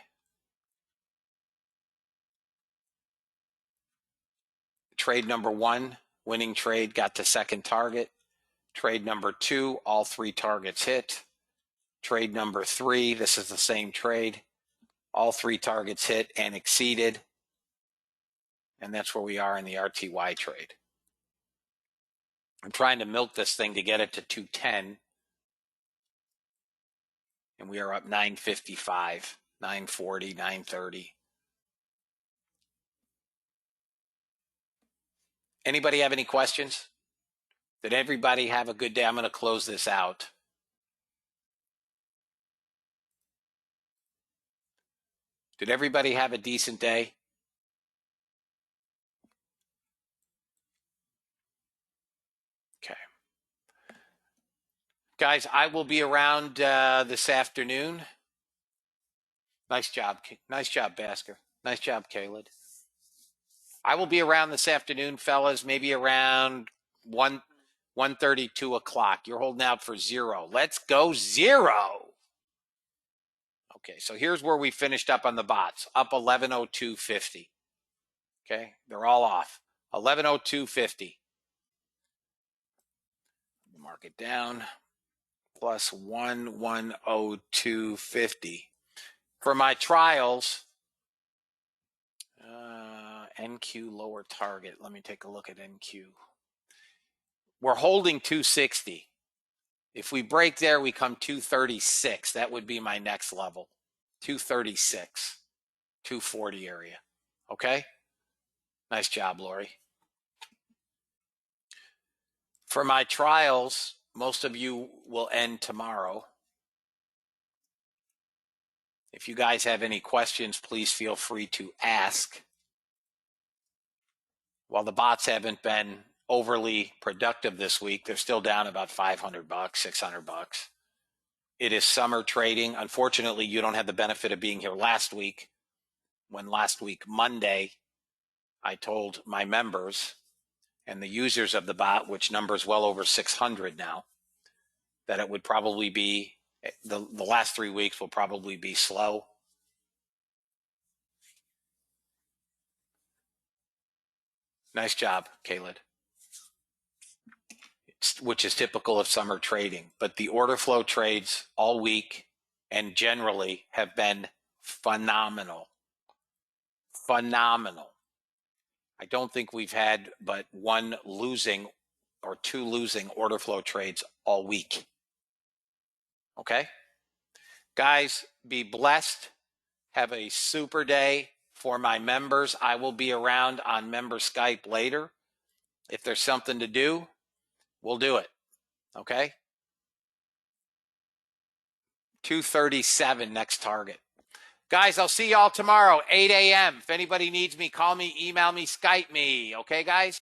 Trade number 1, winning trade, got to second target. Trade number 2, all 3 targets hit. Trade number 3, this is the same trade. All 3 targets hit and exceeded. And that's where we are in the RTY trade. I'm trying to milk this thing to get it to 210. And we are up 955, 940, 930. Anybody have any questions? Did everybody have a good day? I'm going to close this out. Did everybody have a decent day? Okay. Guys, I will be around this afternoon. Nice job. Nice job, Basker. Nice job, Caleb. I will be around this afternoon, fellas, maybe around 1:30, 2 o'clock. You're holding out for 0. Let's go 0. Okay, so here's where we finished up on the bots. Up 1102.50. Okay, they're all off. 1102.50. Mark it down. Plus 1102.50. For my trials, NQ lower target. Let me take a look at NQ. We're holding 260. If we break there, we come 236. That would be my next level. 236, 240 area. Okay? Nice job, Lori. For my trials, most of you will end tomorrow. If you guys have any questions, please feel free to ask. While the bots haven't been overly productive this week, they're still down about $500, $600. It is summer trading. Unfortunately, you don't have the benefit of being here last week, when last week, Monday, I told my members and the users of the bot, which numbers well over 600 now, that it would probably be, the last 3 weeks will probably be slow. Nice job, Caleb. Which is typical of summer trading. But the order flow trades all week and generally have been phenomenal. Phenomenal. I don't think we've had but 1 losing or 2 losing order flow trades all week. Okay? Guys, be blessed. Have a super day. For my members, I will be around on member Skype later. If there's something to do, we'll do it. Okay? 237 next target. Guys, I'll see y'all tomorrow, 8 a.m. If anybody needs me, call me, email me, Skype me. Okay, guys?